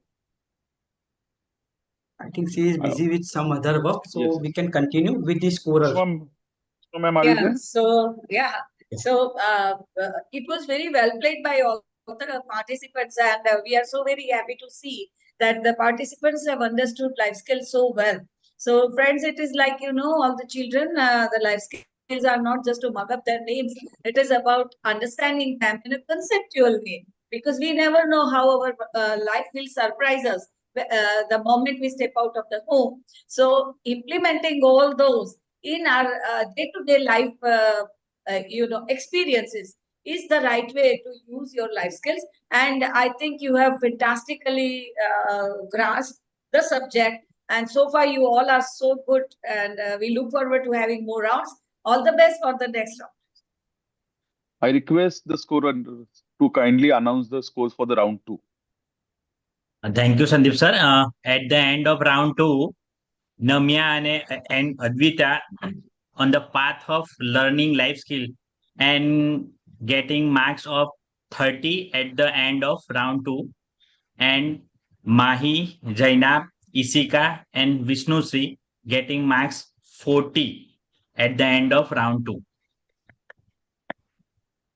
I think she is busy with some other work, so Yes. we can continue with the scorers. So ma'am, are you there? It was very well played by all the participants, and we are so very happy to see that the participants have understood life skills so well. So, friends, it is like, all the children, the life skills are not just to mug up their names. It is about understanding them in a conceptual way, because we never know how our life will surprise us the moment we step out of the home. So, implementing all those in our day-to-day life, experiences is the right way to use your life skills. And I think you have fantastically grasped the subject. And so far, you all are so good. And we look forward to having more rounds. All the best for the next round. I request the scorer to kindly announce the scores for the round 2. Thank you, Sandeep sir. At the end of round 2, Namya and Advita on the path of learning life skill and getting marks of 30 at the end of round 2, and Mahi, Jainab, Isika and Vishnu Sri getting marks 40 at the end of round 2.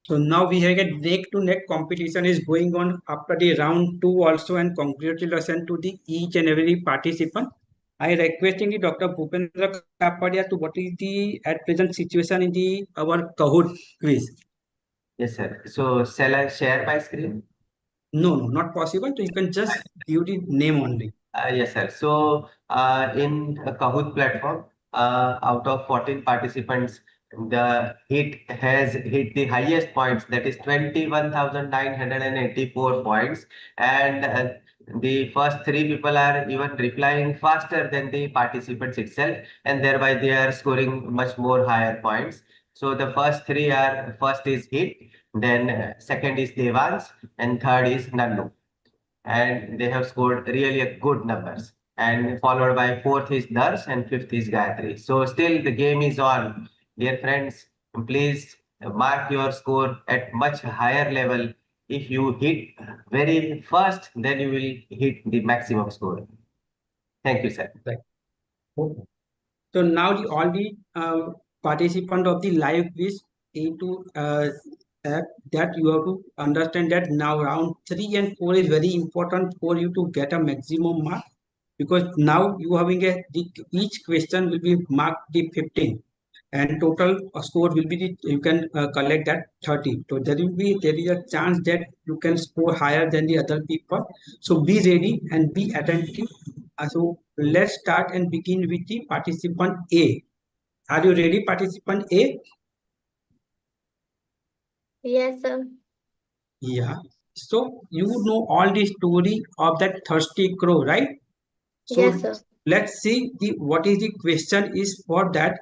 So now we have a neck to neck competition is going on after the round 2 also, and congratulations to the each and every participant. I requesting the Dr. Bhupendra Kapadia to what is the at present situation in the our Kahoot quiz. Yes, sir. So shall I share my screen? No, not possible. So you can just give the name only. Yes, sir. So in a Kahoot platform, out of 14 participants, the hit has hit the highest points, that is 21,984 points. And the first 3 people are even replying faster than the participants itself, and thereby they are scoring much more higher points. So the first 3 are, first is hit, then second is Devans, and third is Nannu, and they have scored really a good numbers. And followed by fourth is Dars and fifth is Gayatri. So still the game is on. Dear friends, please mark your score at much higher level. If you hit very first, then you will hit the maximum score. Thank you, sir. Right. So now all the participant of the live quiz need to that you have to understand that now round 3 and 4 is very important for you to get a maximum mark, because now you having each question will be marked the 15 and total score will be you can collect that 30. So there is a chance that you can score higher than the other people. So be ready and be attentive. So let's start and begin with the participant A. Are you ready, participant A? Yes, sir. Yeah. So you know all the story of that thirsty crow, right? So yes, sir. let's see what is the question is for that.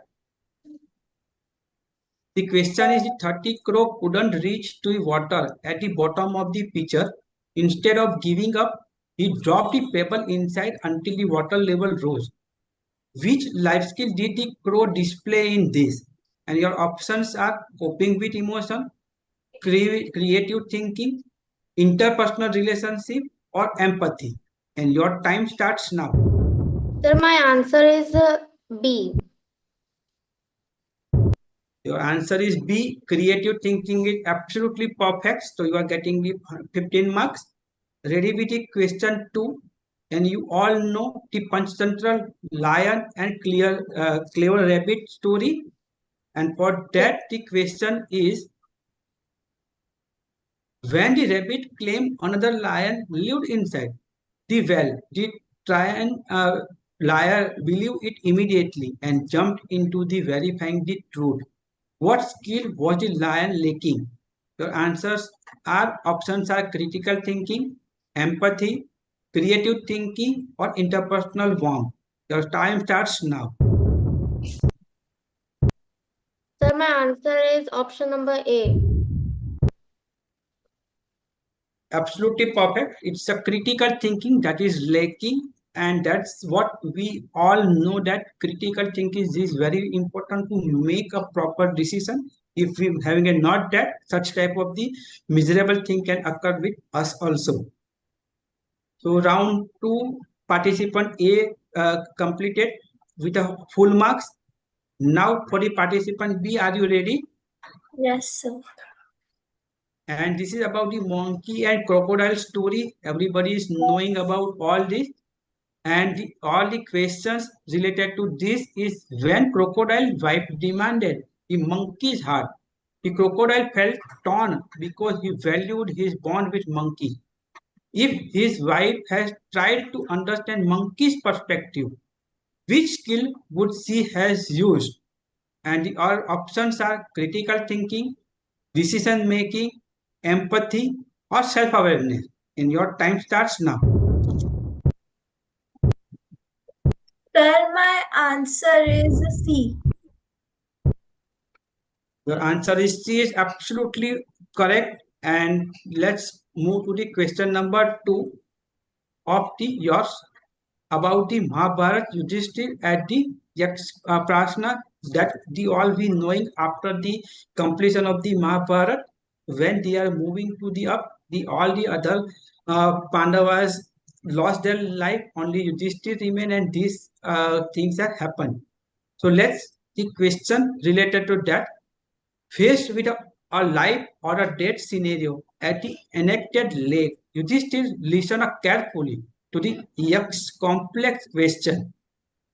The question is the 30 crow couldn't reach to the water at the bottom of the pitcher. Instead of giving up, he dropped the pebble inside until the water level rose. Which life skill did the crow display in this? And your options are coping with emotion, creative thinking, interpersonal relationship, or empathy. And your time starts now. Sir, my answer is B. Your answer is B. Creative thinking is absolutely perfect. So you are getting the 15 marks. Ready with the question 2. And you all know the Panchtantra lion and clever rabbit story. And for that, the question is, when the rabbit claimed another lion lived inside the well, the lion believed it immediately and jumped into the verifying the truth. What skill was the lion lacking? Your answers are options are critical thinking, empathy, creative thinking, or interpersonal warmth? Your time starts now. Sir, my answer is option number A. Absolutely perfect. It's a critical thinking that is lacking, and that's what we all know, that critical thinking is very important to make a proper decision. If we having a not that, such type of the miserable thing can occur with us also. So round two, participant A completed with a full marks. Now for the participant B, are you ready? Yes, sir. And this is about the monkey and crocodile story. Everybody is knowing about all this. And all the questions related to this is, when crocodile wife demanded the monkey's heart, the crocodile felt torn because he valued his bond with monkey. If his wife has tried to understand monkey's perspective, which skill would she has used? And the all options are critical thinking, decision making, empathy, or self-awareness. And your time starts now. Sir, my answer is C. Your answer is C is absolutely correct. And let's move to the question number 2 of the yours about the Mahabharat Yudhishthir at the Prashna, that the all we knowing after the completion of the Mahabharat, when they are moving to the up, the all the other Pandavas lost their life, only Yudhishthir remain, and these things have happened. So let's the question related to that. Faced with a life or a death scenario at the enacted lake, Yudhishthir listened carefully to the yak's complex question,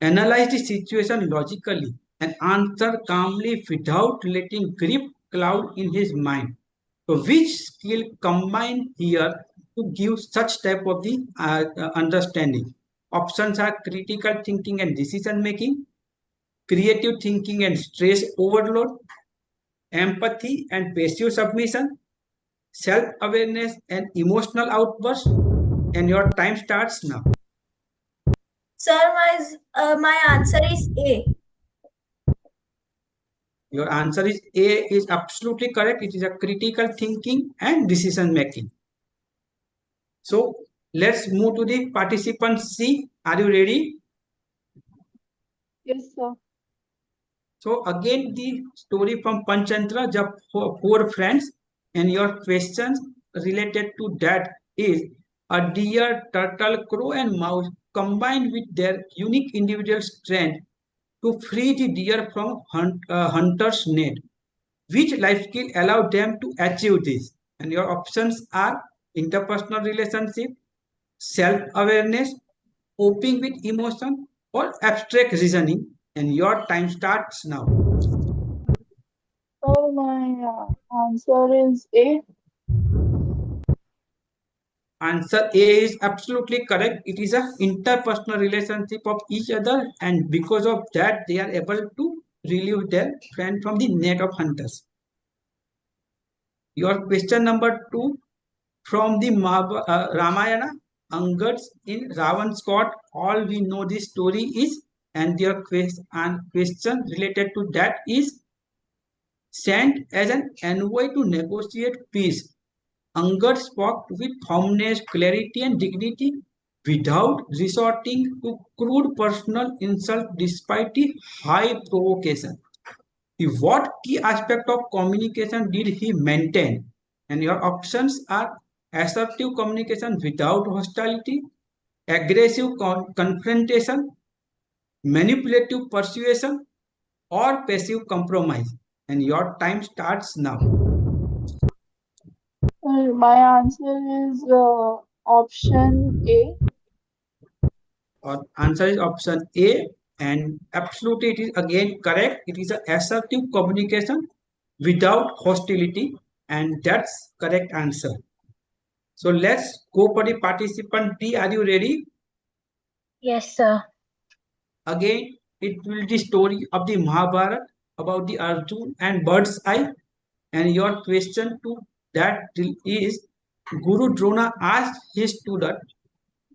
analyze the situation logically, and answer calmly without letting grief cloud in his mind. So which skill combined here to give such type of the understanding? Options are critical thinking and decision making, creative thinking and stress overload, empathy and passive submission, self-awareness and emotional outburst. And your time starts now. Sir, my answer is A. Your answer is A is absolutely correct. It is a critical thinking and decision making. So let's move to the participant C. Are you ready? Yes, sir. So again, the story from Panchantra, the four friends, and your questions related to that is, a deer, turtle, crow, and mouse combined with their unique individual strength to free the deer from hunter's net. Which life skill allowed them to achieve this? And your options are interpersonal relationship, self-awareness, coping with emotion, or abstract reasoning. And your time starts now. So my answer is A. Answer A is absolutely correct. It is a interpersonal relationship of each other, and because of that, they are able to relieve their friend from the net of hunters. Your question number 2 from the Ramayana, Angats in Ravan's court. All we know this story is, and your question related to that is, sent as an envoy to negotiate peace. Angad spoke with firmness, clarity, and dignity without resorting to crude personal insult despite the high provocation. What key aspect of communication did he maintain? And your options are assertive communication without hostility, aggressive confrontation, manipulative persuasion, or passive compromise. And your time starts now. My answer is option A. Or answer is option A, and absolutely it is again correct. It is an assertive communication without hostility, and that's correct answer. So let's go for the participant D. Are you ready? Yes, sir. Again, it will be the story of the Mahabharata about the Arjun and bird's eye. And your question to that is, Guru Drona asked his student,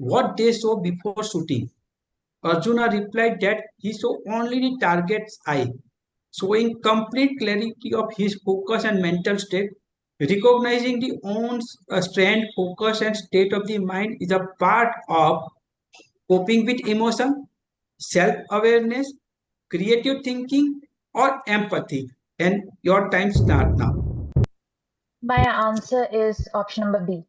what they saw before shooting. Arjuna replied that he saw only the target's eye, showing complete clarity of his focus and mental state. Recognizing the own strength, focus, and state of the mind is a part of coping with emotion, self-awareness, creative thinking, or empathy. And your time starts now. My answer is option number B.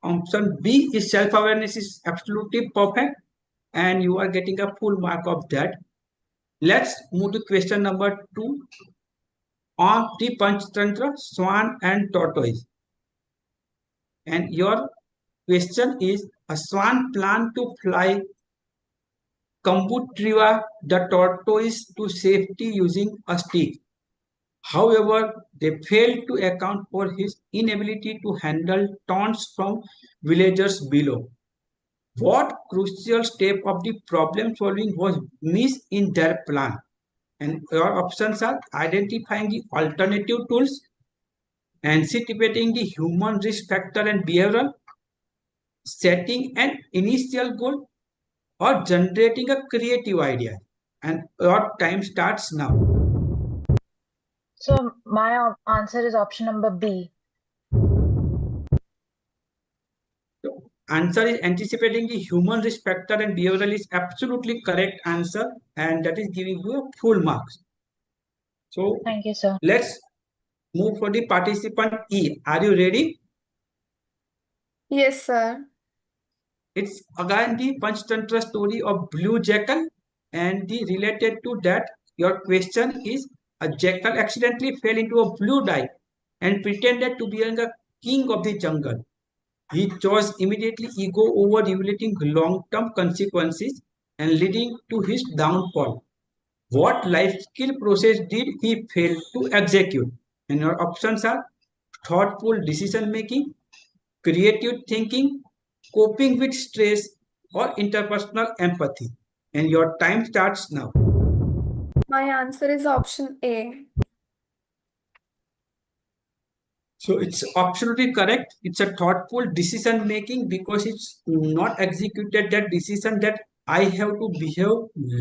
Option B is self-awareness is absolutely perfect, and you are getting a full mark of that. Let's move to question number 2 on the Panchtantra, Swan and Tortoise. And your question is, a swan planned to fly Kambutriva, the tortoise, to safety using a stick. However, they failed to account for his inability to handle taunts from villagers below. What crucial step of the problem solving was missed in their plan? And your options are identifying the alternative tools, anticipating the human risk factor and behavioral, setting an initial goal, or generating a creative idea. And your time starts now. So my answer is option number B. Answer is anticipating the human risk factor and behavioral is absolutely correct answer, and that is giving you a full marks. So Thank you, sir. let's move for the participant E. Are you ready? Yes, sir. It's again the Panchtantra story of Blue Jackal, and the related to that, your question is, a jackal accidentally fell into a blue dye and pretended to be a king of the jungle. He chose immediately ego over evaluating long-term consequences and leading to his downfall. What life skill process did he fail to execute? And your options are thoughtful decision making, creative thinking, coping with stress, or interpersonal empathy. And your time starts now. My answer is option A. So it's absolutely correct. It's a thoughtful decision making because it's not executed that decision that I have to behave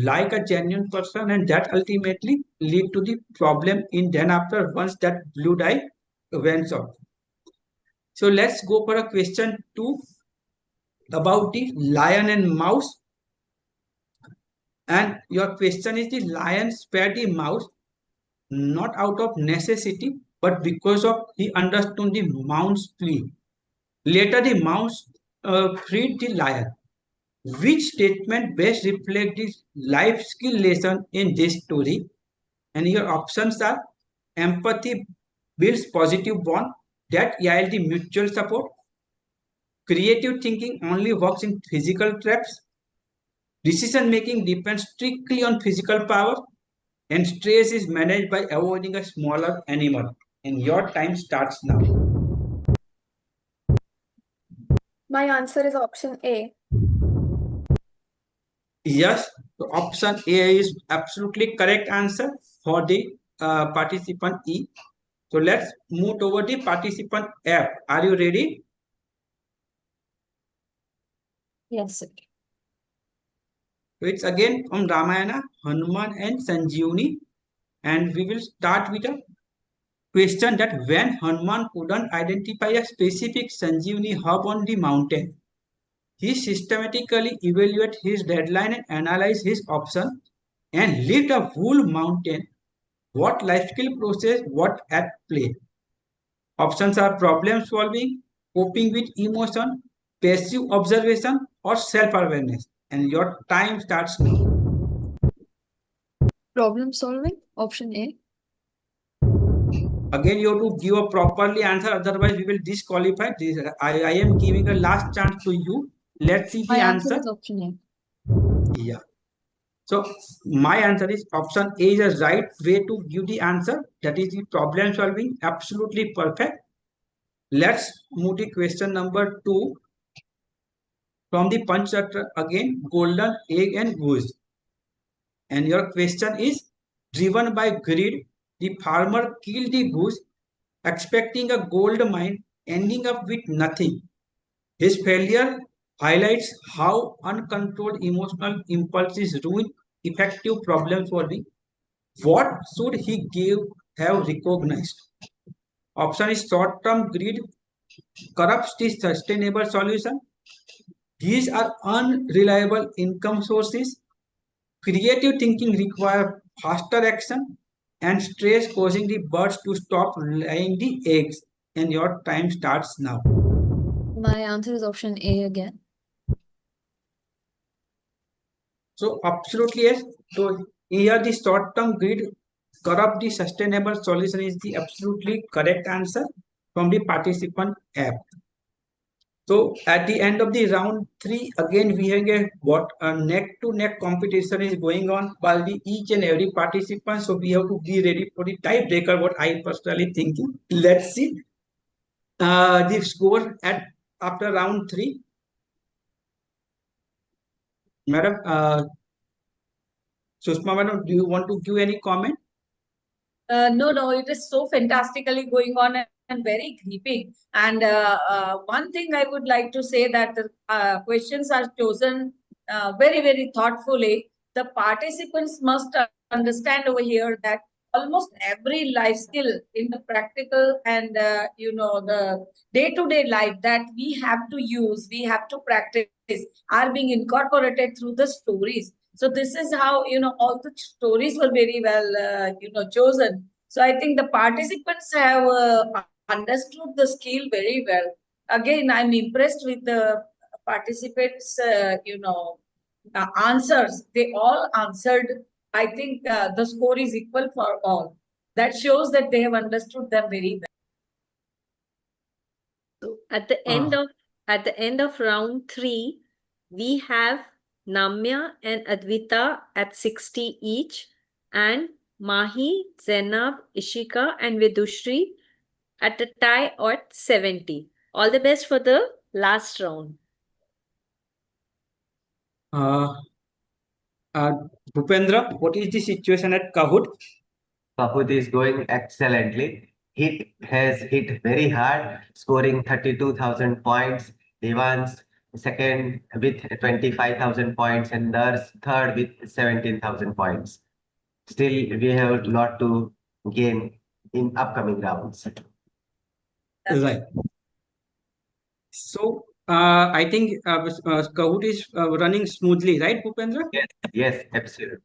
like a genuine person, and that ultimately lead to the problem in then after once that blue dye went off. So let's go for a question 2 about the lion and mouse. And your question is, the lion spared the mouse not out of necessity but because of he understood the mouse plea. Later the mouse freed the lion. Which statement best reflects this life skill lesson in this story? And your options are empathy builds positive bond that yield the mutual support. Creative thinking only works in physical traps. Decision making depends strictly on physical power, and stress is managed by avoiding a smaller animal. And your time starts now. My answer is option A. Yes, so option A is absolutely correct answer for the participant E. So let's move over the participant F. Are you ready? Yes, sir. So it's again from Ramayana, Hanuman and Sanjeevani. And we will start with a question that when Hanuman couldn't identify a specific Sanjeevani hub on the mountain, he systematically evaluated his deadline and analyzed his options and lived a whole mountain. What life skill process what at play? Options are problem solving, coping with emotion, passive observation, or self-awareness. And your time starts now. Problem solving, option A. Again, you have to give a properly answer, otherwise we will disqualify. This, I am giving a last chance to you. Let's see the My answer answer. is option A. Yeah. So my answer is option A is the right way to give the answer. That is the problem solving. Absolutely perfect. Let's move to question number 2 from the Panchatra again, golden egg and goose. And your question is, driven by greed, the farmer killed the goose, expecting a gold mine, ending up with nothing. His failure highlights how uncontrolled emotional impulses ruin effective problem solving. What should he have recognized? Option is short-term greed corrupts the sustainable solution. These are unreliable income sources. Creative thinking requires faster action, and stress causing the birds to stop laying the eggs. And your time starts now. My answer is option A again. So absolutely yes. So here the short-term greed corrupt the sustainable solution is the absolutely correct answer from the participant app. So at the end of the round three, again we have a neck-to-neck competition is going on while each and every participant. So we have to be ready for the tiebreaker. What I personally thinking. Let's see the score at after round three. Madam, Sushma, madam, do you want to give any comment? No, it is so fantastically going on and very gripping. And one thing I would like to say that the questions are chosen very, very thoughtfully. The participants must understand over here that almost every life skill in the practical and the day-to-day life that we have to use, we have to practice, are being incorporated through the stories. So this is how all the stories were very well chosen. So I think the participants have understood the skill very well. Again, I'm impressed with the participants answers. They all answered. I think the score is equal for all. That shows that they have understood them very well. So at the end of round three, we have Namya and Advita at 60 each, and Mahi, Zainab, Ishika, and Vidushri at a tie at 70. All the best for the last round. Bhupendra, what is the situation at Kahoot? Kahoot is going excellently. He has hit very hard, scoring 32,000 points. Devans second with 25,000 points, and Nurse third with 17,000 points. Still, we have a lot to gain in upcoming rounds. Right. So I think Kahoot is running smoothly, right, Bhupendra? Yes, absolutely.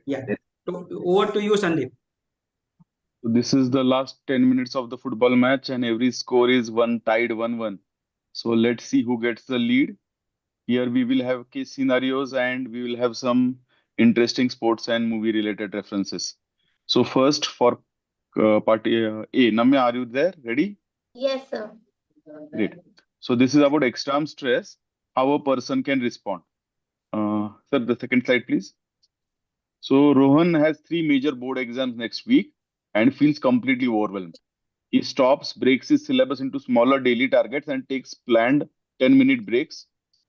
Yeah. So, over to you, Sandeep. So this is the last 10 minutes of the football match, and every score is one tied 1-1. So let's see who gets the lead. Here we will have case scenarios and we will have some interesting sports and movie related references. So first for party A, Namya, are you there? Ready? Yes, sir. Great. So this is about extreme stress, how a person can respond. Sir, the second slide, please. So Rohan has 3 major board exams next week and feels completely overwhelmed. He stops, breaks his syllabus into smaller daily targets, and takes planned 10-minute breaks.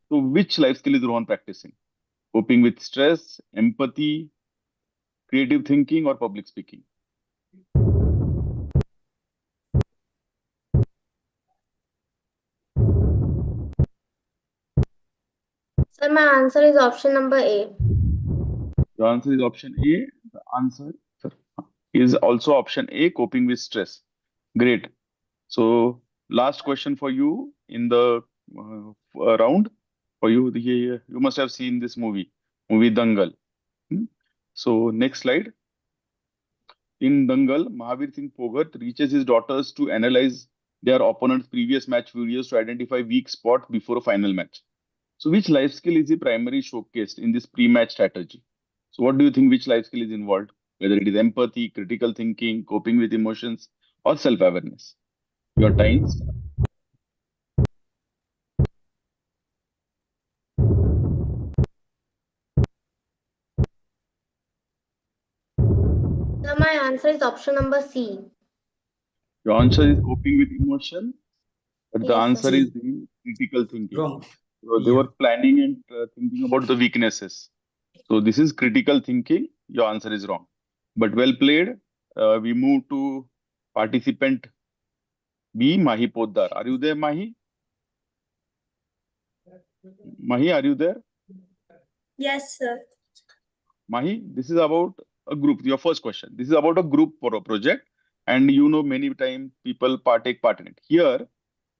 So, which life skill is Rohan practicing? Coping with stress, empathy, creative thinking, or public speaking? Sir, my answer is option number A. The answer is option A. The answer, sir, is also option A, coping with stress. Great. So, last question for you in the round. For you, you must have seen this movie Dangal. So, next slide. In Dangal, Mahavir Singh Phogat reaches his daughters to analyze their opponent's previous match videos to identify weak spots before a final match. So, which life skill is the primary showcased in this pre-match strategy? So, what do you think? Which life skill is involved? Whether it is empathy, critical thinking, coping with emotions, or self-awareness? Your time starts. Sir, my answer is option number C. Your answer is coping with emotion, but the Yes, answer sir. is the critical thinking. Wrong. So they were planning and thinking about the weaknesses. So this is critical thinking. Your answer is wrong, but well played. We move to participant B. Mahi Poddar. Are you there, Mahi? Mahi, are you there? Yes, sir. Mahi, this is about a group. Your first question. This is about a group for a project, and you know many times people take part in it. Here,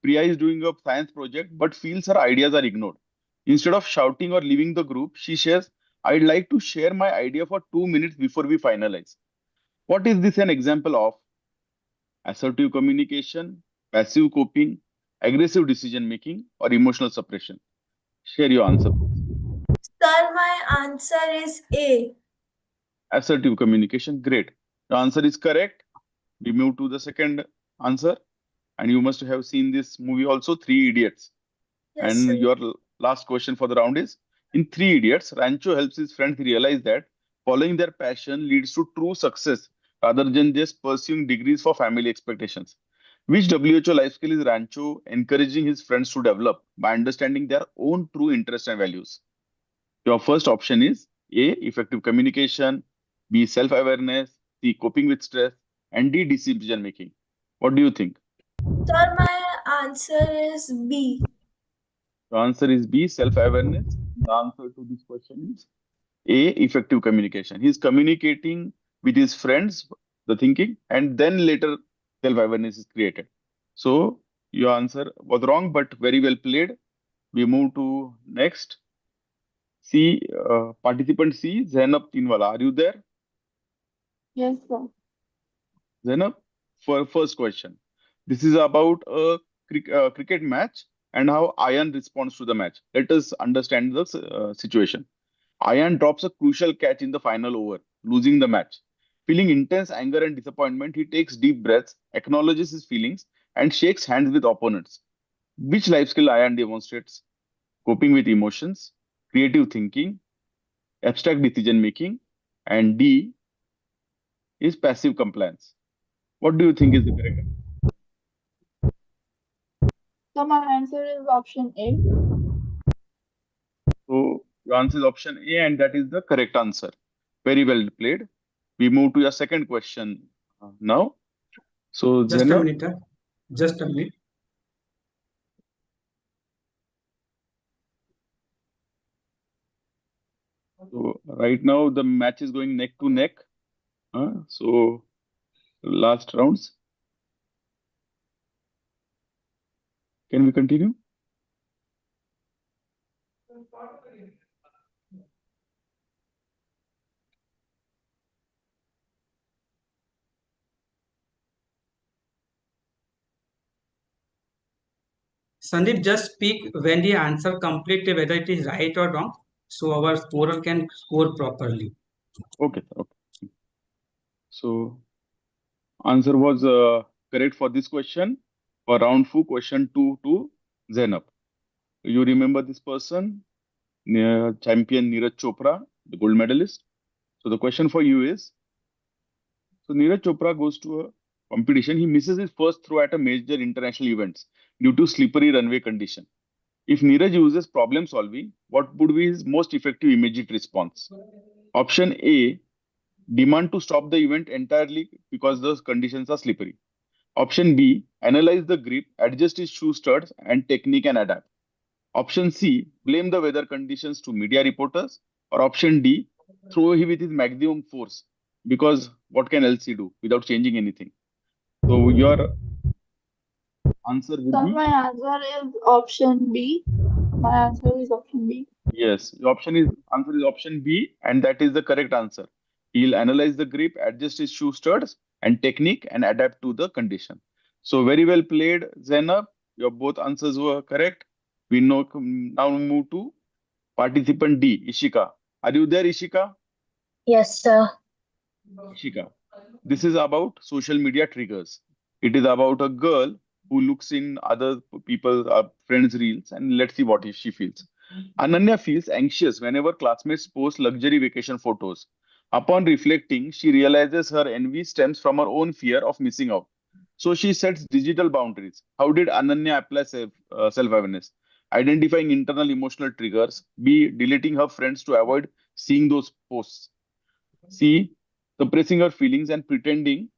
Priya is doing a science project, but feels her ideas are ignored. Instead of shouting or leaving the group, she says, "I'd like to share my idea for 2 minutes before we finalize." What is this an example of? Assertive communication, passive coping, aggressive decision making, or emotional suppression? Share your answer, please. Sir, my answer is A. Assertive communication, great. The answer is correct. We move to the second answer, and you must have seen this movie also, Three Idiots. Yes, And sir. your last question for the round is, in Three Idiots, Rancho helps his friends realize that following their passion leads to true success rather than just pursuing degrees for family expectations. Which WHO life skill is Rancho encouraging his friends to develop by understanding their own true interests and values? Your first option is A. Effective communication, B. Self awareness, C. Coping with stress, and D. Decision making. What do you think? Sir, my answer is B. The answer is B. Self awareness. The answer to this question is A. Effective communication. He's communicating with his friends, the thinking, and then later self awareness is created. So your answer was wrong, but very well played. We move to next. C. Participant C. Zainab Tinwala. Are you there? Yes, sir. Zainab, for first question. This is about a cricket match and how Ayan responds to the match. Let us understand the situation. Ayan drops a crucial catch in the final over, losing the match. Feeling intense anger and disappointment, he takes deep breaths, acknowledges his feelings, and shakes hands with opponents. Which life skill Ayan demonstrates? Coping with emotions, creative thinking, abstract decision making, and D is passive compliance. What do you think is the correct answer? So my answer is option A. So your answer is option A, and that is the correct answer. Very well played. We move to your second question now. So Just a Zainab, minute. Just a minute. so right now the match is going neck to neck. So last rounds. Can we continue? Sandeep, just speak when the answer complete, whether it is right or wrong, so our scorer can score properly. Okay, sir, okay. So answer was correct for this question. For round 4, question 2 to Zainab. You remember this person, champion Neeraj Chopra, the gold medalist. So the question for you is, so Neeraj Chopra goes to a competition. He misses his first throw at a major international events due to slippery runway condition. If Neeraj uses problem solving, what would be his most effective immediate response? Option A, demand to stop the event entirely because the conditions are slippery. Option B, analyze the grip, adjust his shoe studs and technique and adapt. Option C, blame the weather conditions to media reporters. Or option D, throw him with his maximum force because what can else he do without changing anything? So your answer would So be my answer is option B. My answer is option B. yes. The option is answer is option B, and that is the correct answer. He'll analyze the grip, adjust his shoe studs and technique, and adapt to the condition. So very well played, Zainab. Your both answers were correct. We know now move to participant D, Ishika. Are you there, Ishika? Yes, sir. Ishika, this is about social media triggers. It is about a girl who looks in other people, friends' reels, and let's see what she feels. Ananya feels anxious whenever classmates post luxury vacation photos. Upon reflecting, she realizes her envy stems from her own fear of missing out. So she sets digital boundaries. How did Ananya apply self-awareness? Identifying internal emotional triggers. B. Deleting her friends to avoid seeing those posts. C. Suppressing her feelings and pretending.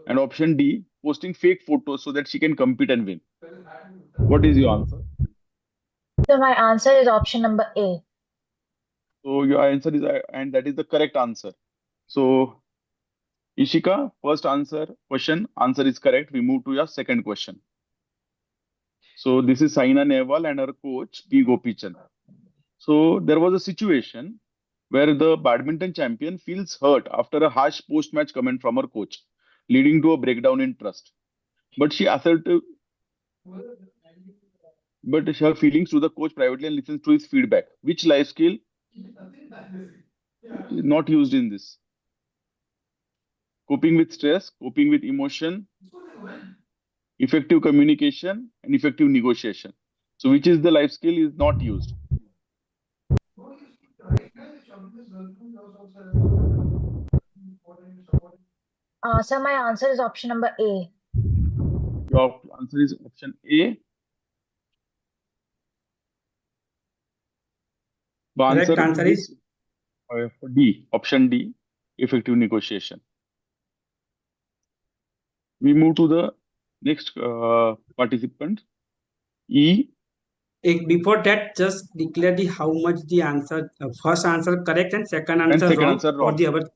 And option D. posting fake photos so that she can compete and win. What is your answer? So my answer is option number A. So your answer is, and that is the correct answer. So Ishika, first answer is correct. We move to your second question. So this is Saina Nehwal and her coach P. Gopichan. So there was a situation where the badminton champion feels hurt after a harsh post-match comment from her coach, leading to a breakdown in trust. But she assertive, but her feelings to the coach privately and listens to his feedback. Which life skill is not used in this? Coping with stress, coping with emotion, effective communication, and effective negotiation. So which is the life skill is not used? So my answer is option number A. Your answer is option A. The Correct answer is D, option D, effective negotiation. We move to the next participant, E. before that, just declare how much the answer, first answer correct and second And answer second wrong answer for wrong. the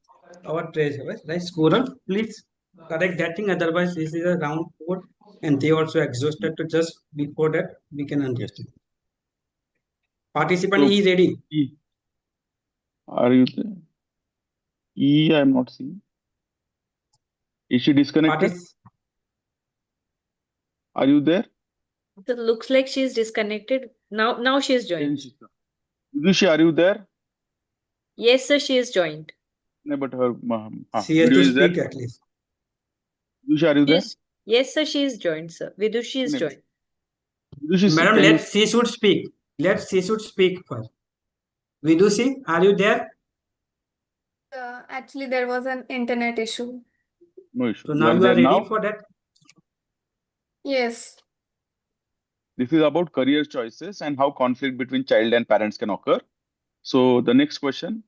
our treasurer, right? Scorer, please correct that thing. Otherwise, this is a round four, and they also exhausted to just before that we can understand. Participant So, is ready. E. Are you there? E, I am not seeing. Is she disconnected? Are you there? It looks like she's disconnected. Now she's joined. Vidushi, are you there? Yes, sir, she is joined. No, but her She has video to is there. speak at least. Vidushi, are you there? Yes, sir, she is joined, sir. Vidushi is No. joined. Vidushi, Madam, she should speak. She should speak first. Vidushi, are you there? Actually, there was an internet issue. No issue. So now you are ready for that? Yes. This is about career choices and how conflict between child and parents can occur. So the next question.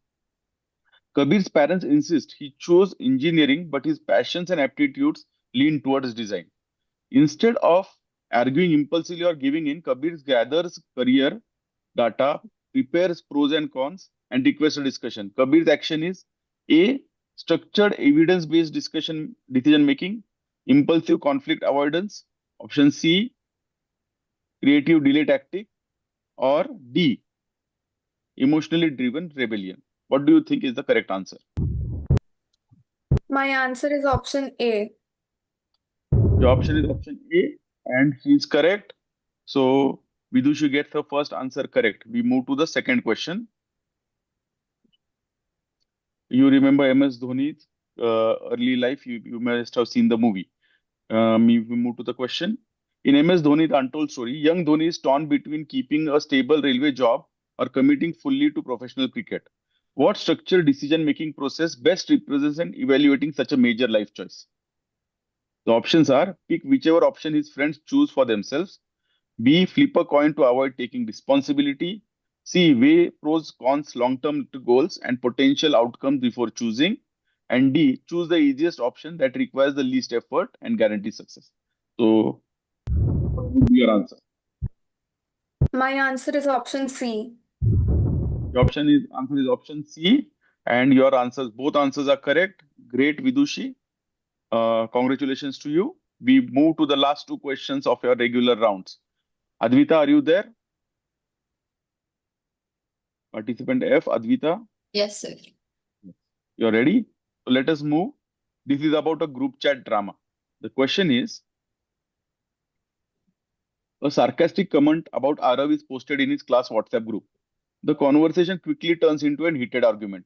Kabir's parents insist he chose engineering, but his passions and aptitudes lean towards design. Instead of arguing impulsively or giving in, Kabir gathers career data, prepares pros and cons, and requests a discussion. Kabir's action is A. Structured evidence-based discussion decision making, impulsive conflict avoidance. Option C. Creative delay tactic, or D. Emotionally driven rebellion. What do you think is the correct answer? My answer is option A. Your option is option A, and she is correct. So Vidushi gets her first answer correct. We move to the second question. You remember MS Dhoni's early life. You must have seen the movie. We move to the question. In MS Dhoni's untold story, young Dhoni is torn between keeping a stable railway job or committing fully to professional cricket. What structured decision-making process best represents and evaluating such a major life choice? The options are: pick whichever option his friends choose for themselves. B. Flip a coin to avoid taking responsibility. C. Weigh pros, cons, long-term goals, and potential outcomes before choosing. And D. Choose the easiest option that requires the least effort and guarantees success. So, what would be your answer? My answer is option C. Your answer is option C, and your answers, both answers are correct. Great, Vidushi. Congratulations to you. We move to the last two questions of your regular rounds. Advita, are you there? Participant F, Advita. Yes, sir. You're ready? So let us move. This is about a group chat drama. The question is, a sarcastic comment about Arav is posted in his class WhatsApp group. The conversation quickly turns into an heated argument.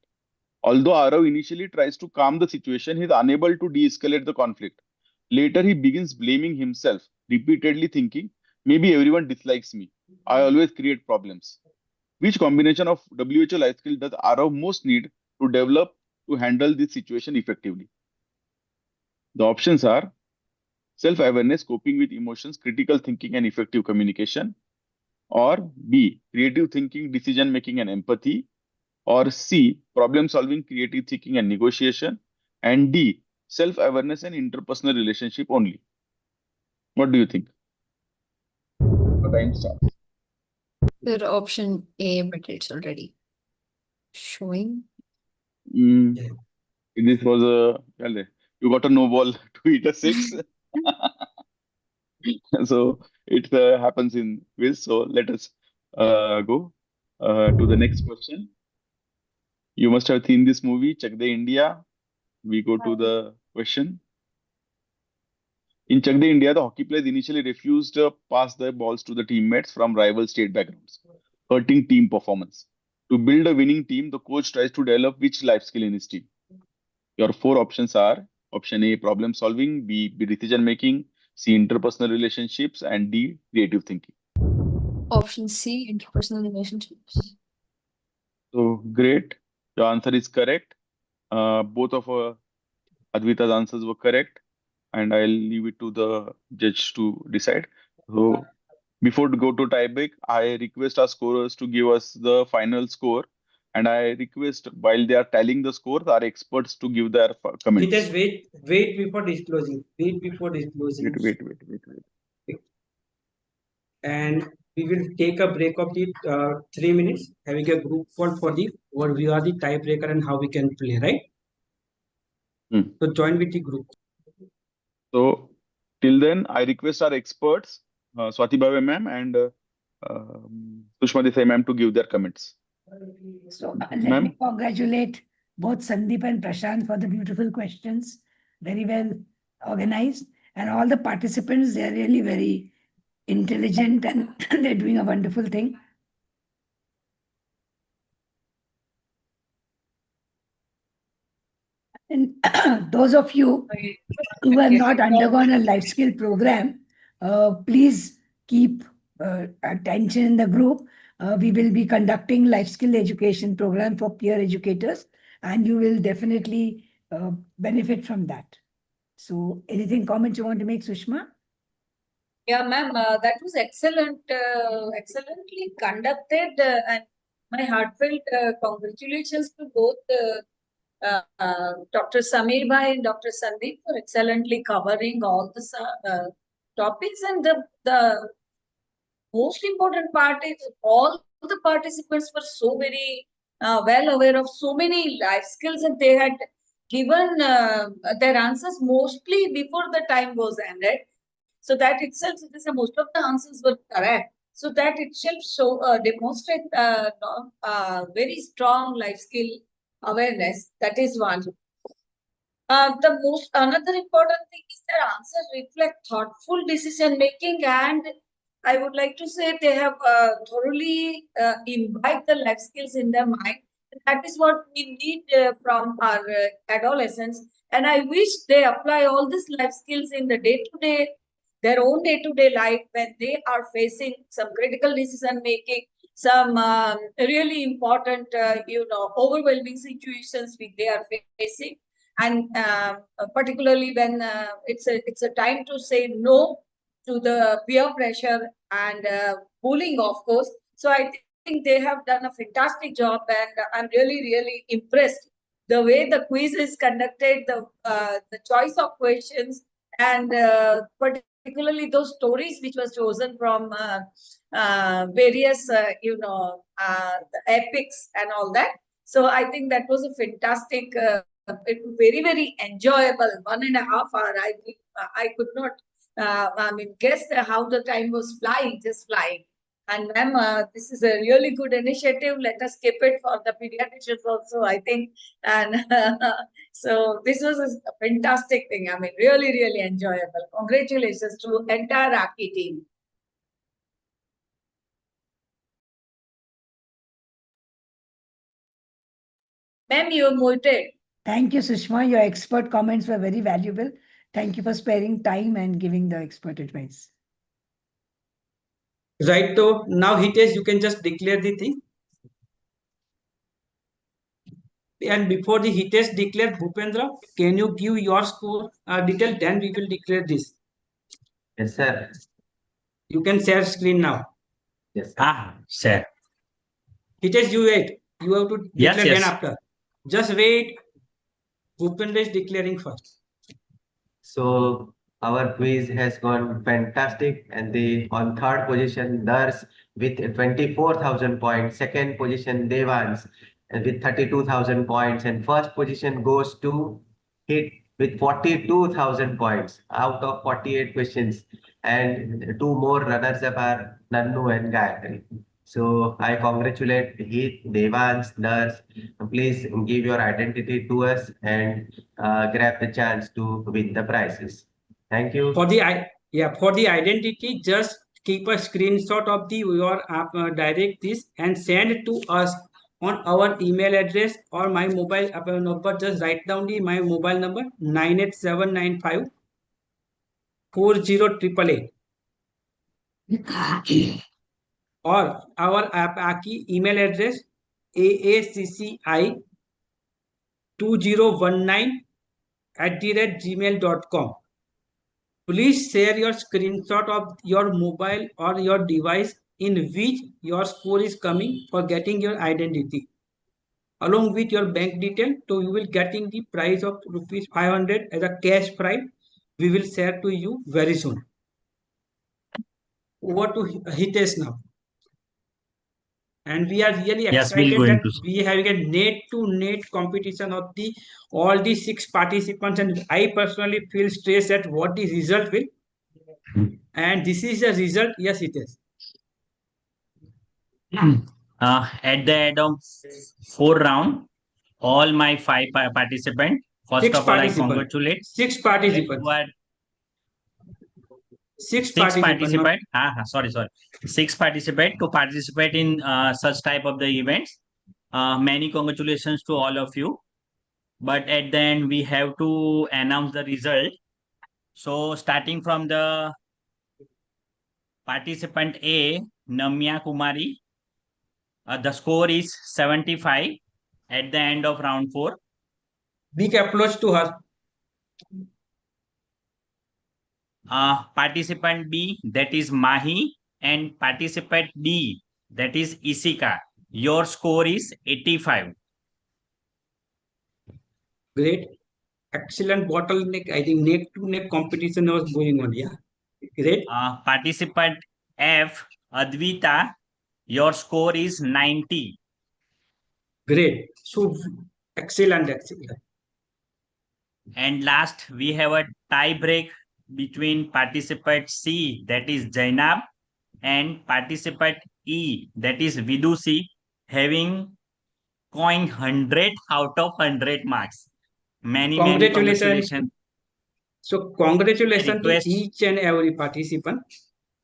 Although Arav initially tries to calm the situation, he is unable to de-escalate the conflict. Later, he begins blaming himself, repeatedly thinking, maybe everyone dislikes me. I always create problems. Which combination of WHO life skill does Arav most need to develop to handle this situation effectively? The options are self-awareness, coping with emotions, critical thinking, and effective communication. Or B, creative thinking, decision-making, and empathy. Or C, problem-solving, creative thinking, and negotiation. And D, self-awareness and interpersonal relationship only. What do you think? The time starts. Sir, option A, but it's already showing. This was you got a no ball to hit a six. So it happens in quiz. So let us go to the next question. You must have seen this movie, Chak De India. We go to the question. In Chak De India, the hockey players initially refused to pass the balls to the teammates from rival state backgrounds, hurting team performance. To build a winning team, the coach tries to develop which life skill in his team? Your four options are option A, problem solving, B, decision making, C, interpersonal relationships, and D, creative thinking. Option C, interpersonal relationships. So great. Your answer is correct. Both of Advita's answers were correct, and I'll leave it to the judge to decide. So before to go to tiebreak, I request our scorers to give us the final score, and I request while they are tallying the scores, our experts to give their comments. Hitesh, wait before disclosing. Wait before disclosing. Wait. And we will take a break of the 3 minutes, having a group call for the what we are the tiebreaker and how we can play, right? So join with the group. So till then, I request our experts, Swati Bhave ma'am and Sushma Desai ma'am to give their comments. So let me congratulate both Sandeep and Prashant for the beautiful questions, very well organized, and all the participants. They are really very intelligent and they're doing a wonderful thing. And those of you who have not undergone a life skill program, please keep attention in the group. We will be conducting life skill education program for peer educators, and you will definitely benefit from that. So anything comments you want to make, Sushma? Yeah, ma'am, that was excellent, excellently conducted, and my heartfelt congratulations to both Dr. Sameer Bhai and Dr. Sandeep for excellently covering all the topics. And the most important part is all the participants were so very well aware of so many life skills, and they had given their answers mostly before the time was ended. So that itself, most of the answers were correct. So that itself demonstrate very strong life skill awareness. That is one. Another important thing is their answers reflect thoughtful decision making, and I would like to say they have thoroughly imbibed the life skills in their mind. That is what we need from our adolescents, and I wish they apply all these life skills in the day-to-day, their own day-to-day life when they are facing some critical decision making, some really important, overwhelming situations which they are facing, and particularly when it's a time to say no to the peer pressure and bullying, of course. So I think they have done a fantastic job, and I'm really impressed the way the quiz is conducted, the choice of questions, and particularly those stories which was chosen from various the epics and all that. So I think that was a fantastic, it was very enjoyable 1.5 hours. I could not guess how the time was flying, just flying. And ma'am, this is a really good initiative. Let us keep it for the pediatricians also, I think. And so this was a fantastic thing. I mean, really enjoyable. Congratulations to entire Aacci team. Ma'am, you are muted. Thank you, Sushma. Your expert comments were very valuable. Thank you for sparing time and giving the expert advice. Right, so now Hitesh, you can just declare the thing. And before the Hitesh declare, Bhupendra, can you give your score detail? Then we will declare this. Yes, sir. You can share screen now. Yes, sir. Sir. Hitesh, you wait. You have to declare Yes. then after. Just wait. Bhupendra is declaring first. So our quiz has gone fantastic, and the on third position Dars with 24,000 points. Second position Devans with 32,000 points, and first position goes to Hit with 42,000 points out of 48 questions. And two more runners up are Nannu and Gayatri. So I congratulate Heath, Devans, Dars. Please give your identity to us and grab the chance to win the prizes. Thank you. For the identity, just keep a screenshot of your direct this and send it to us on our email address or my mobile number. Just write down my mobile number 98795 40888 or our Aacci email address aacci2019@gmail.com. Please share your screenshot of your mobile or your device in which your score is coming for getting your identity along with your bank detail. So you will getting the price of rupees 500 as a cash prize. We will share to you very soon. Over to Hitesh now. And we are really Yes, we'll excited go that into. we having a net-to-net competition of all the 6 participants, and I personally feel stressed at what the result will. And this is the result. Yes, it is. At the end of 4 round, all my 5 participants. First 6 of all, I participants. congratulate 6 participants. who are 6 six participants. participant. Sorry. 6 participant to participate in such type of the events. Many congratulations to all of you. But at the end, we have to announce the result. So starting from the participant A, Namya Kumari, the score is 75 at the end of round 4. Big applause to her. Participant B, that is Mahi, and participant D, that is Isika. Your score is 85. Great. Excellent bottleneck. I think neck to neck competition was going on. Yeah. Great. Participant F, Advita, your score is 90. Great. So excellent. And last, we have a tie break between participant C, that is Jainab, and participant E, that is Vidusi, having coined 100 out of 100 marks. Many congratulations. So congratulations to Request. each and every participant.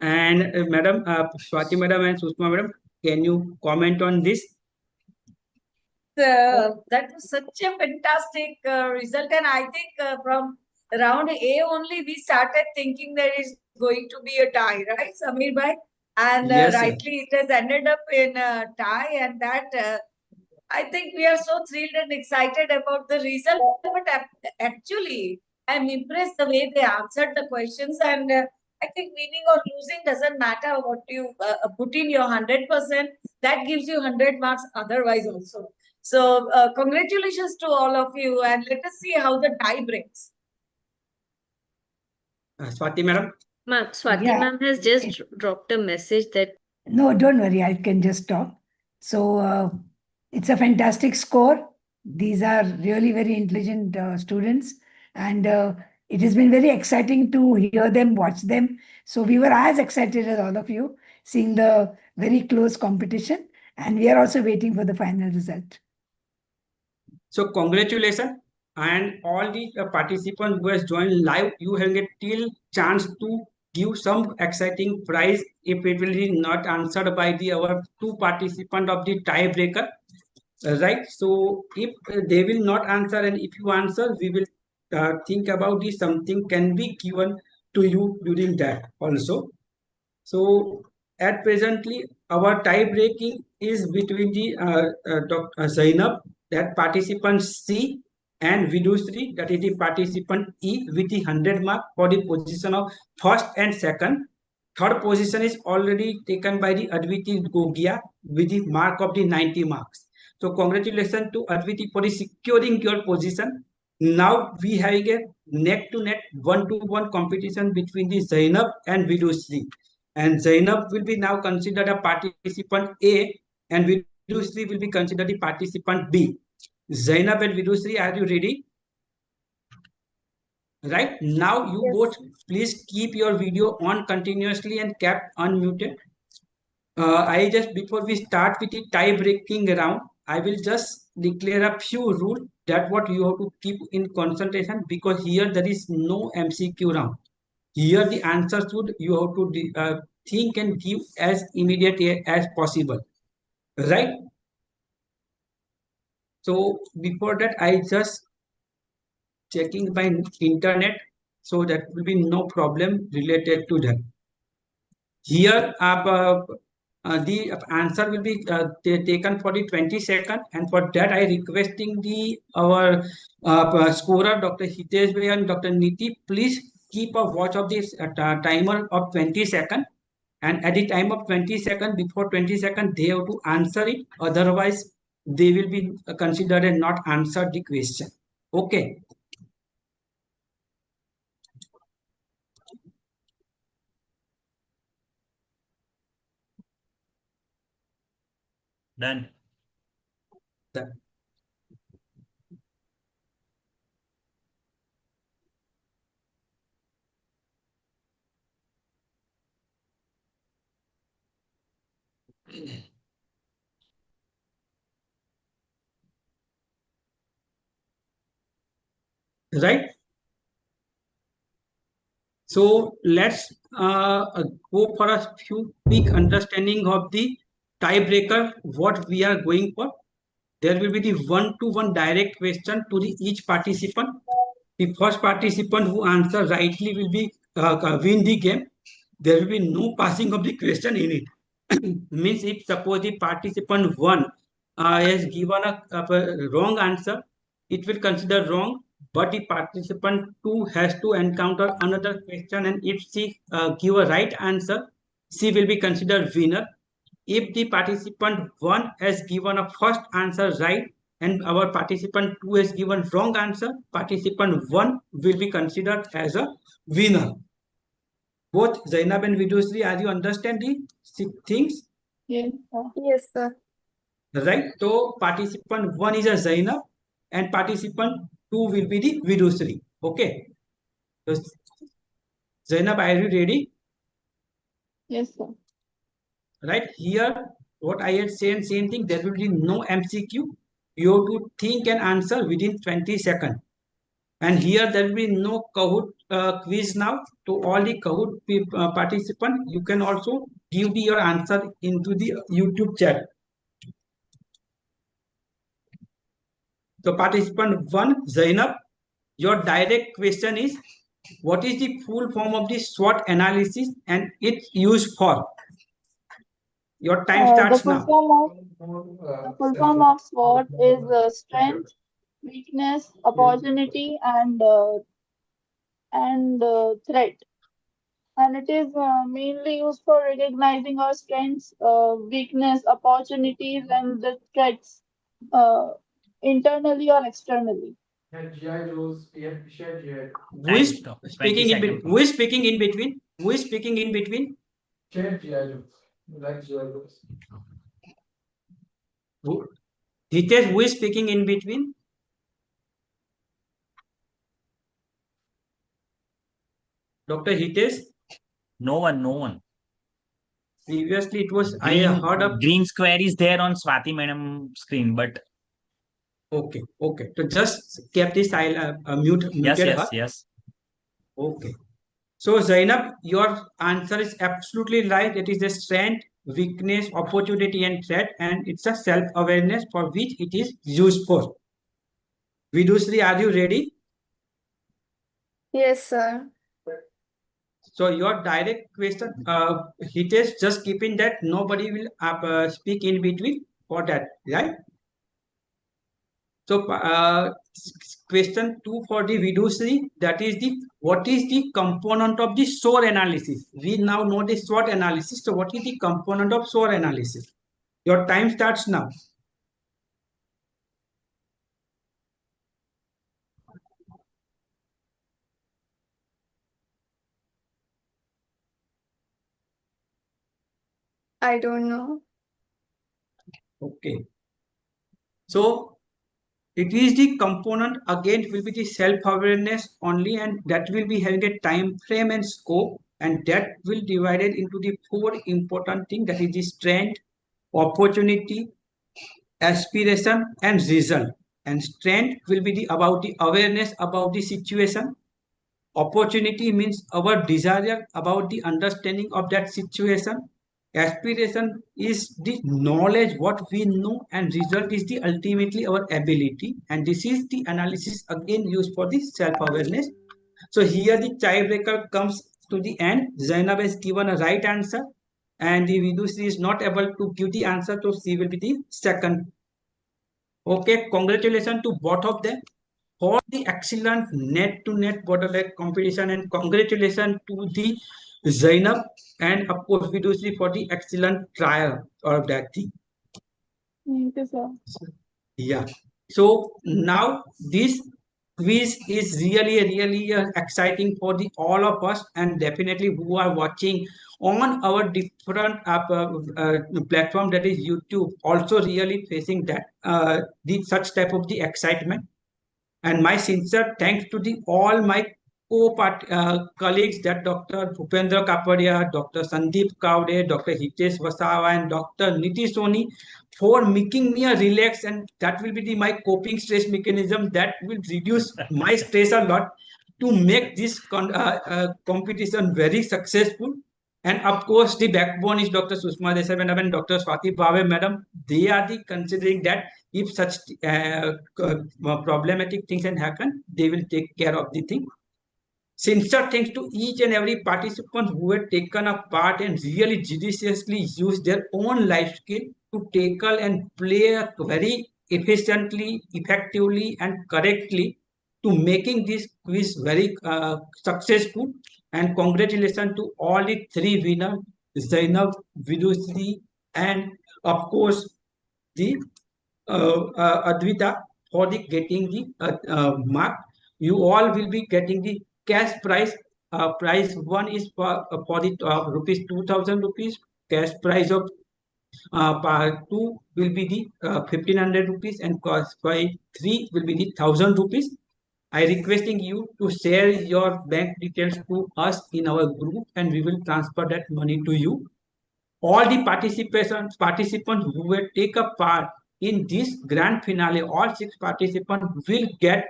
And Madam Swati Madam and Sushma Madam, can you comment on this? That was such a fantastic result, and I think from round A only we started thinking there is going to be a tie, right, Samir bhai? And Yes, rightly it has ended up in a tie, and that I think we are so thrilled and excited about the result. But actually, I'm impressed the way they answered the questions, and I think winning or losing doesn't matter. What you put in your 100%, that gives you 100 marks. Otherwise, also. So, congratulations to all of you, and let us see how the tie breaks. Swati Madam. Swati Yeah. ma'am has just dropped a message that. No, don't worry, I can just talk. So it's a fantastic score. These are really very intelligent students, and it has been very exciting to hear them, watch them. So we were as excited as all of you, seeing the very close competition, and we are also waiting for the final result. So congratulations, and all the participants who has joined live, you have a till chance to give some exciting prize if it will be not answered by our 2 participants of the tiebreaker. Right. So if they will not answer, and if you answer, we will think about this. Something can be given to you during that also. So at presently, our tie breaking is between the Dr. Zainab, that participant C, and Vidusri, that is the participant E, with the 100 mark for the position of first and second. Third position is already taken by the Adviti Gogia with the mark of the 90 marks. So congratulations to Adviti for securing your position. Now we having a neck to neck, 1-to-1 competition between the Zainab and Vidushree. And Zainab will be now considered a participant A, and Vidushree will be considered the participant B. Zainab and Vidushree, are you ready? Right now, you both please keep your video on continuously and kept unmuted. I just, before we start with the tie breaking round, I will just declare a few rules that what you have to keep in concentration, because here there is no MCQ round. Here the answers would you have to think and give as immediate as possible, right? So before that, I just checking my internet, so that will be no problem related to that. Here the answer will be taken for the 20 second, and for that I requesting the our scorer Dr. Hitesh Bhai and Dr. Niti, please keep a watch of this timer of 20 second, and at the time of 20 second, before 20 second they have to answer it, otherwise they will be considered and not answered the question. Okay. Done. Done. Right. So let's go for a few quick understanding of the tiebreaker, what we are going for. There will be the 1-to-1 direct question to the each participant. The first participant who answers rightly will be win the game. There will be no passing of the question in it. Means if suppose the participant 1 has given a wrong answer, it will consider wrong, but the participant 2 has to encounter another question, and if she give a right answer, she will be considered winner. If the participant 1 has given a first answer right and our participant 2 has given wrong answer, participant 1 will be considered as a winner. Both Zainab and Vidushree, are you understand the things? Yes, Yes, sir. Right. So participant 1 is a Zainab and participant 2 will be the Vidushree. Okay. So Zainab, are you ready? yes, sir. Right here, what I had said, same thing, there will be no MCQ. You have to think and answer within 20 seconds. And here there will be no Kahoot quiz now. To all the Kahoot participants, you can also give your answer into the YouTube chat. So participant 1, Zainab, your direct question is, what is the full form of the SWOT analysis and its use for? Your time The starts full now. form of SWOT is strength, weakness, opportunity, and threat. And it is mainly used for recognizing our strengths, weakness, opportunities, and the threats, uh, internally or externally. Who is Time stop. 20 speaking in between? seconds. Who is speaking in between? Who is speaking in between? Hitesh, who is speaking in between? Dr. Hitesh? No one, no one. Previously, it was, I Green, heard of. green square is there on Swati madam screen, but Okay, okay. So just kept this yes, muted her. yes. Okay. So Zainab, your answer is absolutely right. It is a strength, weakness, opportunity, and threat, and it's a self-awareness for which it is useful. Vidushree, are you ready? Yes, sir. So your direct question, Hitesh, just keeping that nobody will speak in between for that, right? So question 2 for the Vidushree, that is the what is the component of the SWOT analysis? We now know the SWOT analysis. So what is the component of SWOT analysis? Your time starts now. I don't know. Okay. So it is the component again, it will be the self-awareness only, and that will be having a time frame and scope, and that will divide it into the four important things, that is the strength, opportunity, aspiration, and result. And strength will be the about the awareness about the situation. Opportunity means our desire about the understanding of that situation. Aspiration is the knowledge what we know, and result is the ultimately our ability. And this is the analysis again used for the self-awareness. So here the tiebreaker comes to the end. Zainab has given a right answer, and the Vidushi is not able to give the answer, so she will be the second. Okay, congratulations to both of them for the excellent net-to-net borderline competition, and congratulations to the Zainab and of course Vidushi for the excellent trial of that thing. Thank you, sir. Yeah. So now this quiz is really exciting for the all of us, and definitely who are watching on our different platform, that is YouTube, also really facing that such type of the excitement. And my sincere thanks to the all my colleagues, that Dr. Bhupendra Kapadia, Dr. Sandeep Kaude, Dr. Hitesh Vasawa, and Dr. Nitish Soni for making me a relax, and that will be my coping stress mechanism that will reduce my stress a lot to make this competition very successful. And of course, the backbone is Dr. Sushma Desai Madam and Dr. Swati Bhave Madam. They are the considering that if such problematic things can happen, they will take care of the thing. Sincere thanks to each and every participant who had taken a part and really judiciously used their own life skill to tackle and play very efficiently, effectively, and correctly to making this quiz very successful. And congratulations to all the three winners, Zainab, Vidushi, and of course the Advita, for the getting the mark. You all will be getting the cash prize. Prize one is for the rupees 2000 rupees. Cash prize of part two will be the 1500 rupees, and cost by three will be the 1000 rupees. I requesting you to share your bank details to us in our group, and we will transfer that money to you. All the participants who will take a part in this grand finale, all six participants will get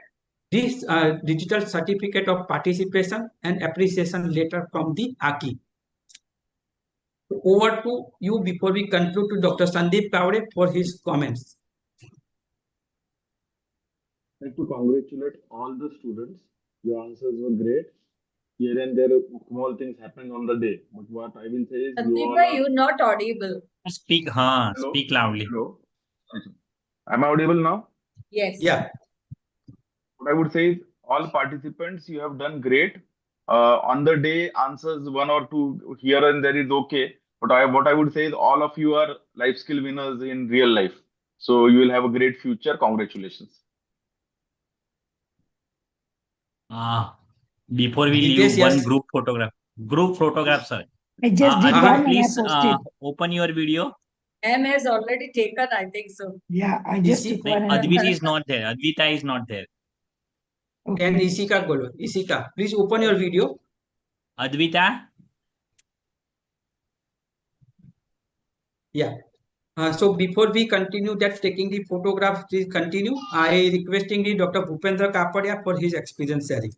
this digital certificate of participation and appreciation letter from the Aacci. Over to you before we conclude, to Dr. Sandeep Kaude for his comments. I'd like to congratulate all the students. Your answers were great. Here and there, small things happened on the day. But what I will say is, you all Sandeep, are. you're not audible. Speak, Hello? speak loudly. Hello. Am I audible now? Yes. Yeah. What I would say is, all participants, you have done great. On the day, answers one or two here and there is okay. But what I would say is, all of you are life skill winners in real life. So you will have a great future. Congratulations. Before we Hitesh, leave, one yes. group photograph. Group photograph, sir. I just did Advita, one and I please posted. open your video. M has already taken, I think so. Yeah, I just took one and I Advita is not there. Advita is not there. And Isika Golo. Isika, please open your video. Advita? Yeah. So before we continue that taking the photograph, please continue. I requesting the Dr. Bhupendra Kapadia for his experience sharing.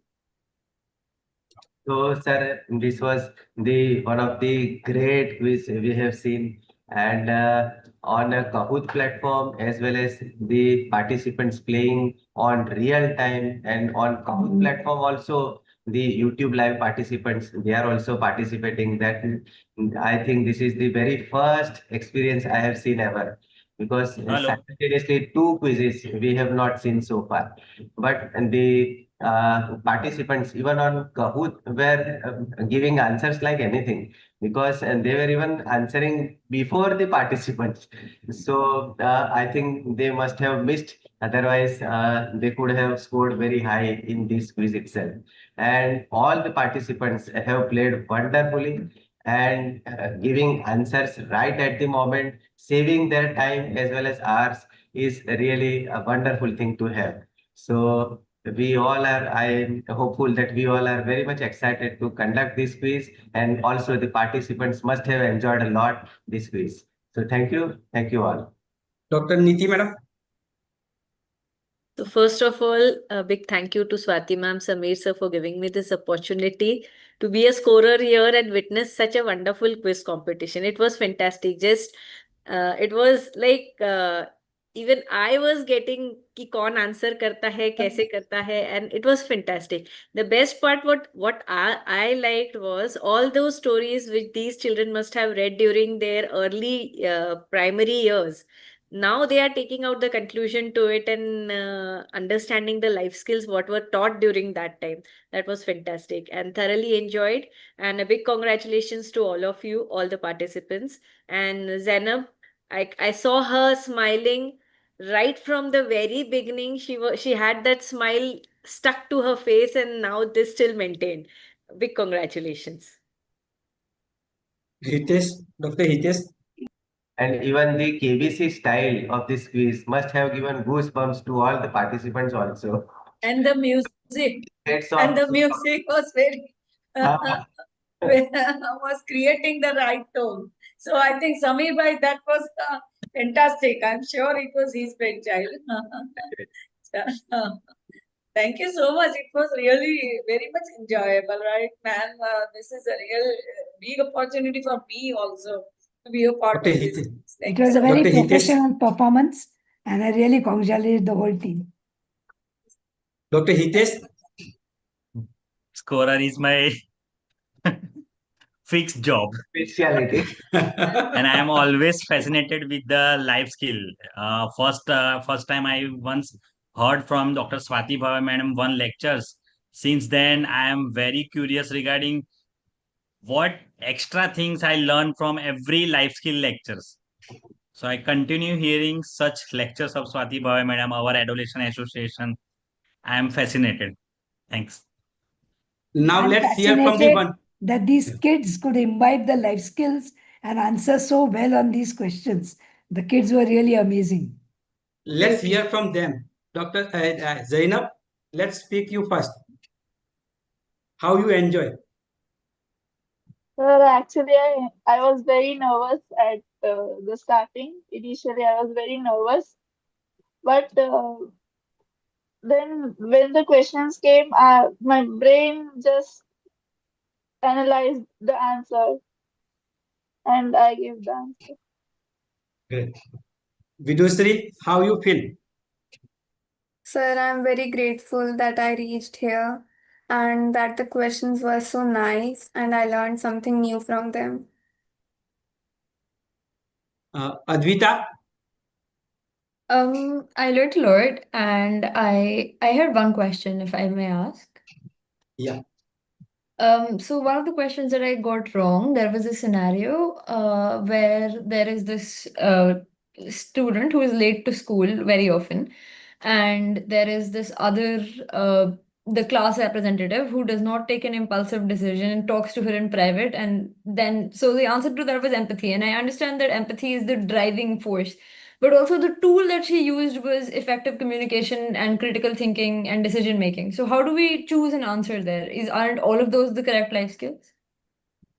So, sir, this was the one of the great quiz we have seen, and on a Kahoot platform, as well as the participants playing on real time, and on Kahoot platform also the YouTube live participants, they are also participating. That I think this is the very first experience I have seen ever, because simultaneously two quizzes we have not seen so far. But the participants even on Kahoot were giving answers like anything, because they were even answering before the participants. So I think they must have missed. Otherwise, they could have scored very high in this quiz itself. And all the participants have played wonderfully. and giving answers right at the moment, saving their time as well as ours is really a wonderful thing to have. So we all are, I am hopeful that we all are very much excited to conduct this quiz, and also the participants must have enjoyed a lot this quiz. So thank you all. Dr. Niti, madam. So first of all, a big thank you to Swati ma'am, Sameer sir for giving me this opportunity to be a scorer here and witness such a wonderful quiz competition. It was fantastic. Just it was like even I was getting कि कौन answer करता है, कैसे करता है, and it was fantastic. The best part what I liked was all those stories which these children must have read during their early primary years. Now they are taking out the conclusion to it and understanding the life skills what were taught during that time. That was fantastic and thoroughly enjoyed. And a big congratulations to all of you, all the participants. And Zainab, I saw her smiling right from the very beginning. She had that smile stuck to her face, and now this still maintained. Big congratulations. Hitesh, Dr. Hitesh. And even the KBC style of this quiz must have given goosebumps to all the participants also. And the music. Hats And off. the music was very Ah. was creating the right tone. So I think Sameer bhai, that was fantastic. I'm sure it was his brainchild. Thank you so much. It was really very much enjoyable, right, man? This is a real big opportunity for me also to be a part Dr. of this. Hitesh. Thank It you was so a very Dr. Hitesh. professional performance, and I really congratulate the whole team. Dr. Hitesh. Scorer is my fixed job. Speciality. And I am always fascinated with the life skill. First time I once heard from Dr. Swati Bhava madam one lectures. Since then, I am very curious regarding what extra things I learn from every life skill lectures. So I continue hearing such lectures of Swati Bhava madam, our adolescent association. I am fascinated. Thanks. Now I'm let's hear from the fascinated one. that these kids could imbibe the life skills and answer so well on these questions. The kids were really amazing. Let's hear from them. Dr. Zainab, let's speak you first. How you enjoy? Well, actually, I was very nervous at the starting. Initially, I was very nervous, but then when the questions came, my brain just analyzed the answer and I gave the answer. Great. Vidusri, how you feel? Sir, I'm very grateful that I reached here and that the questions were so nice and I learned something new from them. Advita? I learned a lot, and I had one question, if I may ask. Yeah. So one of the questions that I got wrong, there was a scenario where there is this student who is late to school very often, and there is this other the class representative who does not take an impulsive decision and talks to her in private, and then so the answer to that was empathy, and I understand that empathy is the driving force. But also the tool that she used was effective communication and critical thinking and decision making. So how do we choose an answer there? Aren't all of those the correct life skills?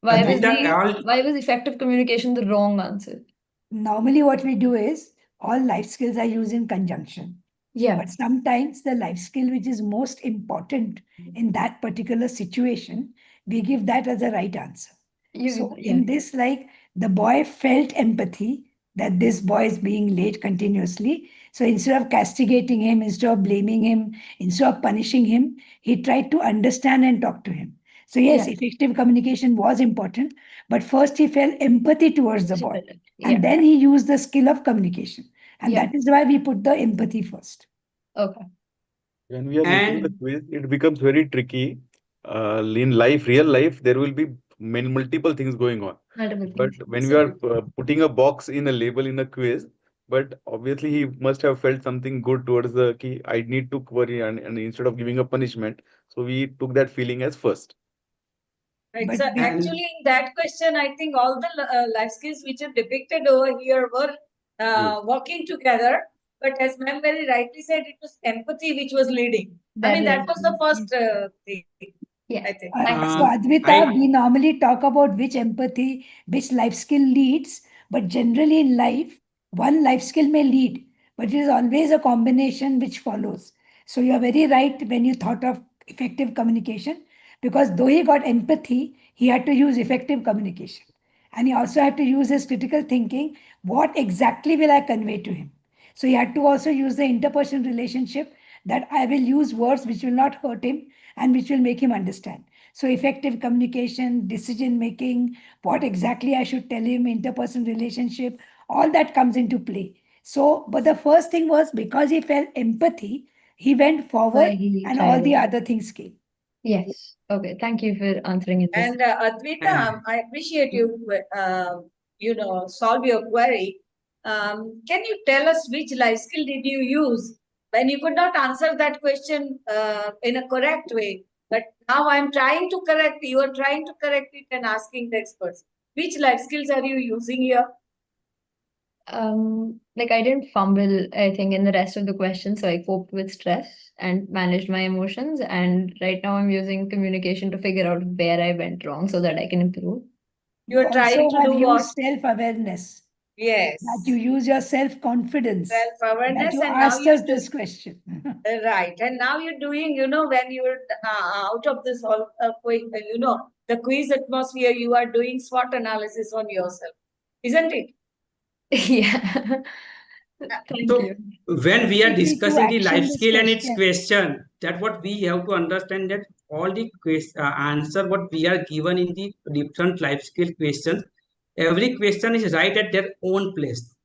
Why was effective communication the wrong answer? Normally, what we do is all life skills are used in conjunction. Yeah. But sometimes the life skill which is most important in that particular situation, we give that as a right answer. So in this, like the boy felt empathy that this boy is being late continuously. So instead of castigating him, instead of blaming him, instead of punishing him, he tried to understand and talk to him. So yes, Yeah. effective communication was important, but first he felt empathy towards the boy. Yeah. And then he used the skill of communication. And Yeah. that is why we put the empathy first. Okay. When we are making the quiz, it becomes very tricky. In life, real life, there will be many multiple things going on. Multiple But things. when we are putting a box in a label in a quiz, but obviously he must have felt something good towards the key. I need to worry, and instead of giving a punishment, so we took that feeling as first. Right. But So we- actually, in that question, I think all the life skills which are depicted over here were working together. But as ma'am very rightly said, it was empathy which was leading. I mean, that was the first thing, Yeah. I think. So Advita, we normally talk about which empathy, which life skill leads, but generally in life, one life skill may lead, but it is always a combination which follows. So you are very right when you thought of effective communication, because though he got empathy, he had to use effective communication. And he also had to use his critical thinking. What exactly will I convey to him? So he had to also use the interpersonal relationship, that I will use words which will not hurt him and which will make him understand. So effective communication, decision making, what exactly I should tell him, interpersonal relationship, all that comes into play. So, but the first thing was because he felt empathy, he went forward he and tried all the it. other things came. Yes. Okay. Thank you for answering in this. And Advita, I appreciate you, solve your query. Can you tell us which life skill did you use when you could not answer that question in a correct way? But now I'm trying to correct, you are trying to correct it and asking the experts. Which life skills are you using here? Like I didn't fumble, I think, in the rest of the questions, so I coped with stress and managed my emotions. And right now I'm using communication to figure out where I went wrong so that I can improve. You are trying also to have do what? used self-awareness. Yes. That you use your self-confidence. That Self-awareness, you and now asked you're us this question. Right. And now you're doing, when you're out of this whole, the quiz atmosphere, you are doing SWOT analysis on yourself, isn't it? Yeah. Thank So you. when we are Quickly to discussing the action life this skill and its question. question, that what we have to understand, that all the answer what we are given in the different life skill questions, every question is right at their own place.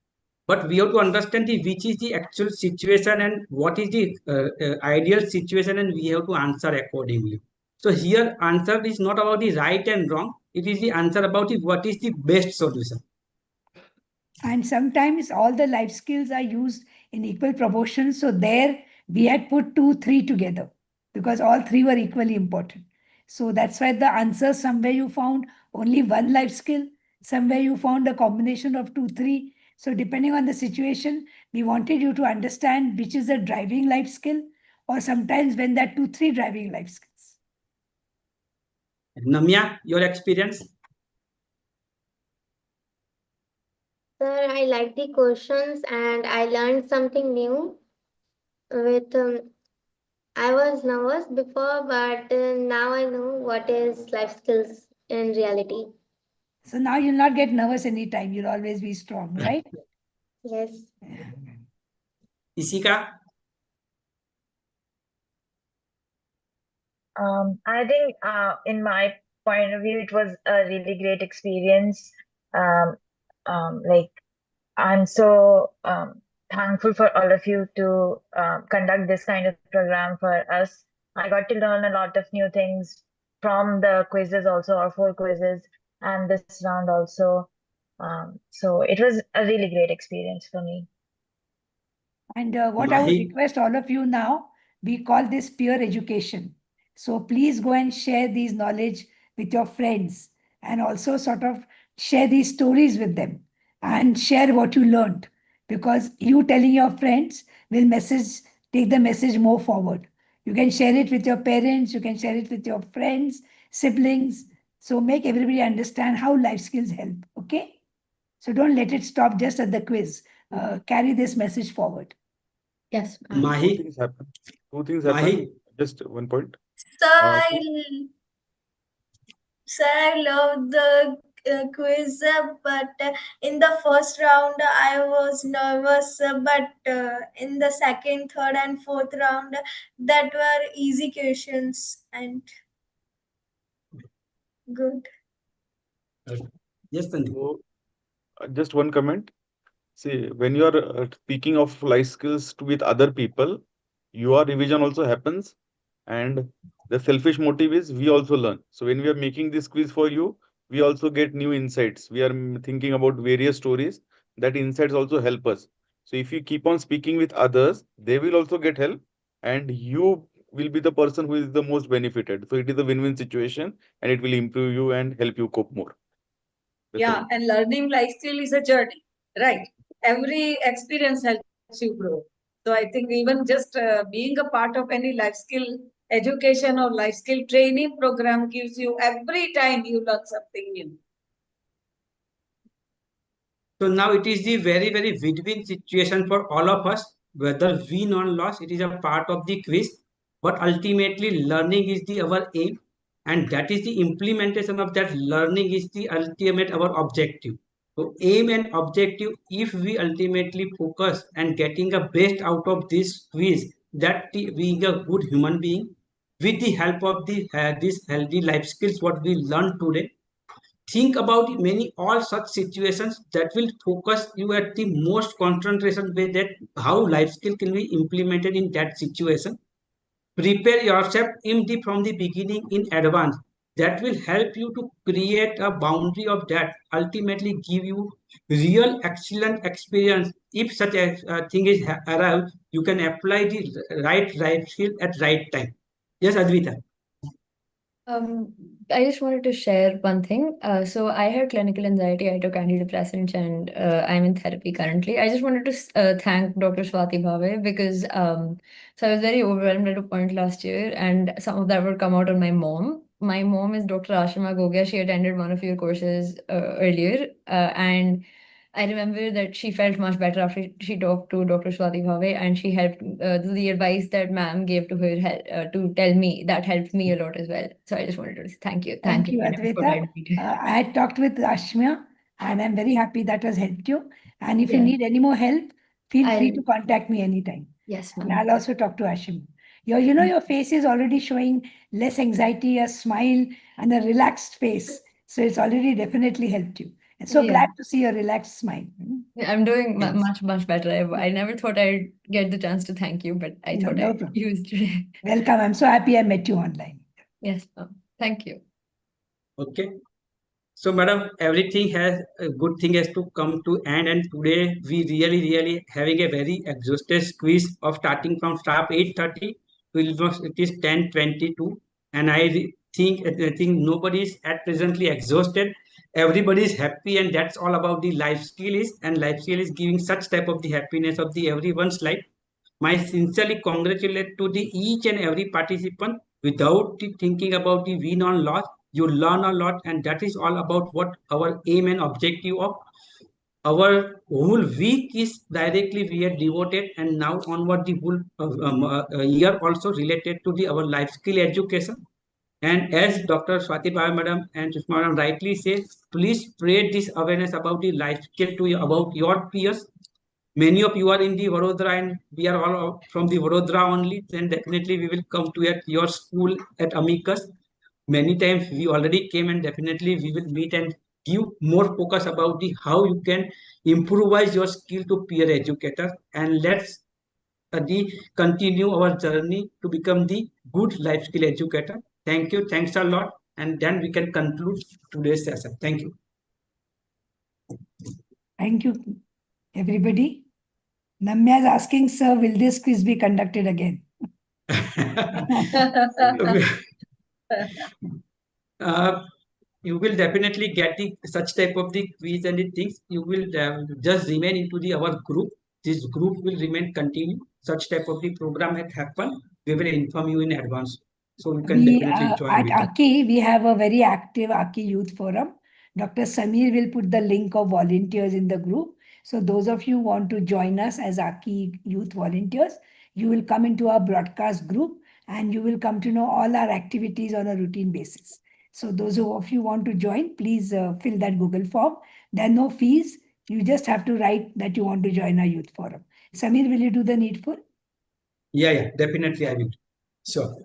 But we have to understand which is the actual situation and what is the ideal situation, and we have to answer accordingly. So here answer is not about the right and wrong, it is the answer about what is the best solution. And sometimes all the life skills are used in equal proportions. So there we had put 2, 3 together because all three were equally important. So that's why the answer, somewhere you found only one life skill, somewhere you found a combination of 2, 3. So depending on the situation, we wanted you to understand which is a driving life skill, or sometimes when there are 2, 3 driving life skills. Namya, your experience? Sir, I like the questions and I learned something new. With I was nervous before, but now I know what is life skills in reality. So now you'll not get nervous anytime. You'll always be strong, right? Yes. Isika? I think, in my point of view, it was a really great experience. Um, like, I'm so thankful for all of you to conduct this kind of program for us. I got to learn a lot of new things from the quizzes, also, our 4 quizzes, and this round also. So it was a really great experience for me. And what I would request all of you now, we call this peer education. So please go and share these knowledge with your friends and also sort of share these stories with them and share what you learned, because you telling your friends will take the message more forward. You can share it with your parents, you can share it with your friends, siblings. So make everybody understand how life skills help. Okay. So don't let it stop just at the quiz. Carry this message forward. Yes. Mahi? Two things happen. Two things Mahi? happen. Just one point. Sir, Uh, I love the quiz, but in the first round I was nervous, but in the second, third, and fourth round, that were easy questions and good. Yes, Sandeep. so, just one comment. See, when you are speaking of life skills to with other people, your revision also happens, and the selfish motive is we also learn. So when we are making this quiz for you, we also get new insights. We are thinking about various stories. That insights also help us. So if you keep on speaking with others, they will also get help, and you will be the person who is the most benefited. So it is a win-win situation and it will improve you and help you cope more. That's Yeah, all. and learning life skill is a journey, right? Every experience helps you grow. So I think even just being a part of any life skill education or life skill training program gives you every time you learn something new. So now it is the very, very win-win situation for all of us, whether win or loss, it is a part of the quiz. But ultimately, learning is the our aim, and that is the implementation of that learning is the ultimate our objective. So aim and objective, if we ultimately focus and getting the best out of this quiz, that being a good human being, with the help of the this healthy life skills, what we learned today, think about many all such situations that will focus you at the most concentration way that how life skill can be implemented in that situation. Prepare yourself from the beginning in advance. That will help you to create a boundary of that, ultimately give you real excellent experience. If such a thing is arrived, you can apply the right skill at right time. Yes, Advita. Um, I just wanted to share one thing. So I had clinical anxiety. I took antidepressants, and I'm in therapy currently. I just wanted to thank Dr. Swati Bhave because so I was very overwhelmed at a point last year, and some of that would come out on my mom. My mom is Dr. Ashima Gogia. She attended one of your courses earlier, and I remember that she felt much better after she talked to Dr. Swati Bhave, and she helped the advice that ma'am gave to her to tell me that helped me a lot as well. So I just wanted to say thank you. Thank you, Madam, for Advaita. guiding me. I had talked with Ashmia, and I'm very happy that has helped you. And if you Yeah. need any more help, feel free I'll to contact me anytime. yes, And ma'am. I'll also talk to Ashim. Your face is already showing less anxiety, a smile, and a relaxed face. So it's already definitely helped you. And so Yeah. glad to see a relaxed smile. Yeah, I'm doing Yes. much better. I never thought I'd get the chance to thank you, but I No, thought no I'd problem. use today. Welcome. I'm so happy I met you online. Yes, ma'am. Thank you. Okay. So, madam, everything has a good thing has to come to end, and today we really having a very exhausted quiz of starting from sharp 8:30 till almost it is 10:22, and I think nobody is at presently exhausted. Everybody is happy, and that's all about the life skill is, and life skill is giving such type of the happiness of the everyone's life. My sincerely congratulate to the each and every participant without thinking about the win or loss. You learn a lot, and that is all about what our aim and objective of our whole week is directly we are devoted, and now onward the whole year also related to the our life skill education. And as Dr. Swati Bhai madam and Sushma madam rightly says, please spread this awareness about the life skill to about your peers. Many of you are in the Vadodara and we are all from the Vadodara only, then definitely we will come to at your school at Amicus. Many times we already came, and definitely we will meet and give more focus about the how you can improvise your skill to peer educator, and let's the continue our journey to become the good life skill educator. Thank you. Thanks a lot. And then we can conclude today's session. Thank you. Thank you, everybody. Namya is asking, sir, will this quiz be conducted again? uh, you will definitely get the such type of the quiz and the things. You will just remain into the our group. This group will remain continue. Such type of the program had happened. We will inform you in advance, so you can We definitely join at with us. Aacci, we have a very active Aacci Youth Forum. Dr. Samir will put the link of volunteers in the group. So those of you who want to join us as Aacci Youth volunteers, you will come into our broadcast group and you will come to know all our activities on a routine basis. So those of you who want to join, please fill that Google form. There are no fees. You just have to write that you want to join our youth forum. Samir, will you do the needful? Yeah, definitely I will. Sure.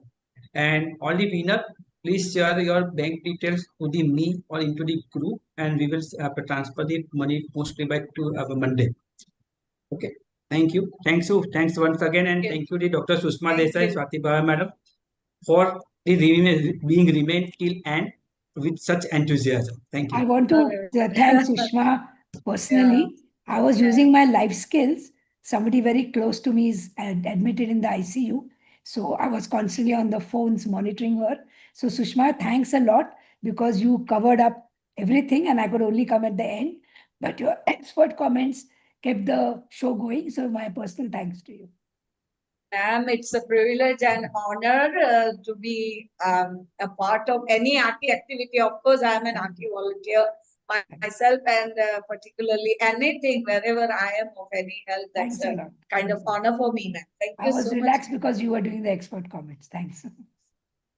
And all the winner, please share your bank details to the me or into the group, and we will transfer the money mostly by to Monday. Okay. Thank you. Thanks you. Thanks once again, and thank you to Dr. Sushma Thank Desai, you. Swati Bhava madam, for the being remained till end with such enthusiasm. Thank I you. want to thank Sushma personally. I was Yeah. using my life skills. Somebody very close to me is admitted in the ICU. So I was constantly on the phones monitoring her. So Sushma, thanks a lot because you covered up everything and I could only come at the end. But your expert comments kept the show going. So my personal thanks to you. Ma'am, it's a privilege and honor to be a part of any Aacci activity. Of course, I am an Aacci volunteer myself, and particularly anything wherever I am of any help. That's Thanks a a lot. kind of honor for me, ma'am. Thank I you was so much. relaxed because you were doing the expert comments. Thanks.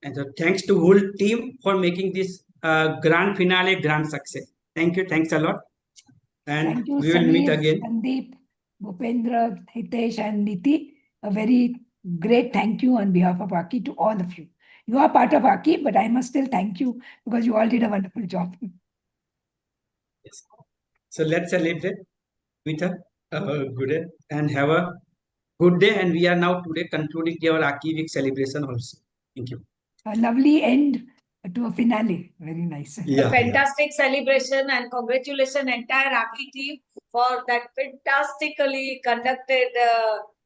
And so thanks to whole team for making this grand finale grand success. Thank you. Thanks a lot. And Thank you, we will meet Samir, again. Sandeep, Bhupendra, Hitesh, and Niti. A very great thank you on behalf of Aacci to all of you. You are part of Aacci, but I must still thank you because you all did a wonderful job. Yes. So let's celebrate with a good day and have a good day. And we are now today concluding our Aacci week celebration also. Thank you. A lovely end to a finale. Very nice. A fantastic celebration, and congratulations entire Aacci team for that fantastically conducted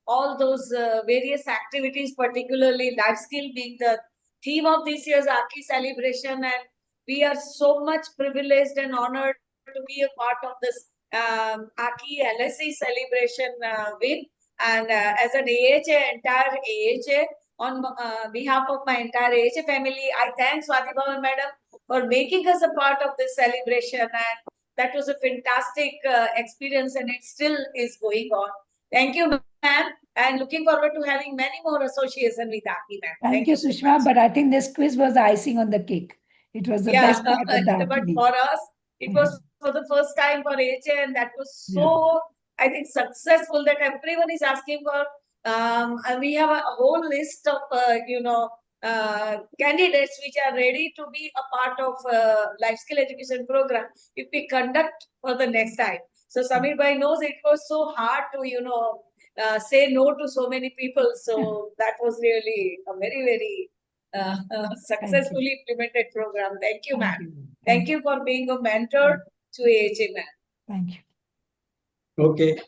all those various activities, particularly life skill being the theme of this year's Aacci celebration. And we are so much privileged and honored to be a part of this Aacci LSE celebration week. And as an AHA, entire AHA, on behalf of my entire AHA family, I thank Swati Bhavan Madam for making us a part of this celebration. And that was a fantastic experience, and it still is going on. Thank you, ma'am, and looking forward to having many more association with Aacci, ma'am. Thank you, so Sushma. much. But I think this quiz was the icing on the cake. It was the best part of the but Aacci week. for us, it was for the first time for AHA, and that was so, I think, successful that everyone is asking for. And we have a whole list of, candidates which are ready to be a part of life skill education program if we conduct for the next time. So Samir Bhai knows it was so hard to, say no to so many people. So that was really a very, very successfully implemented program. Thank you, ma'am. Thank you for being a mentor to AHA, ma'am. Thank you. Okay.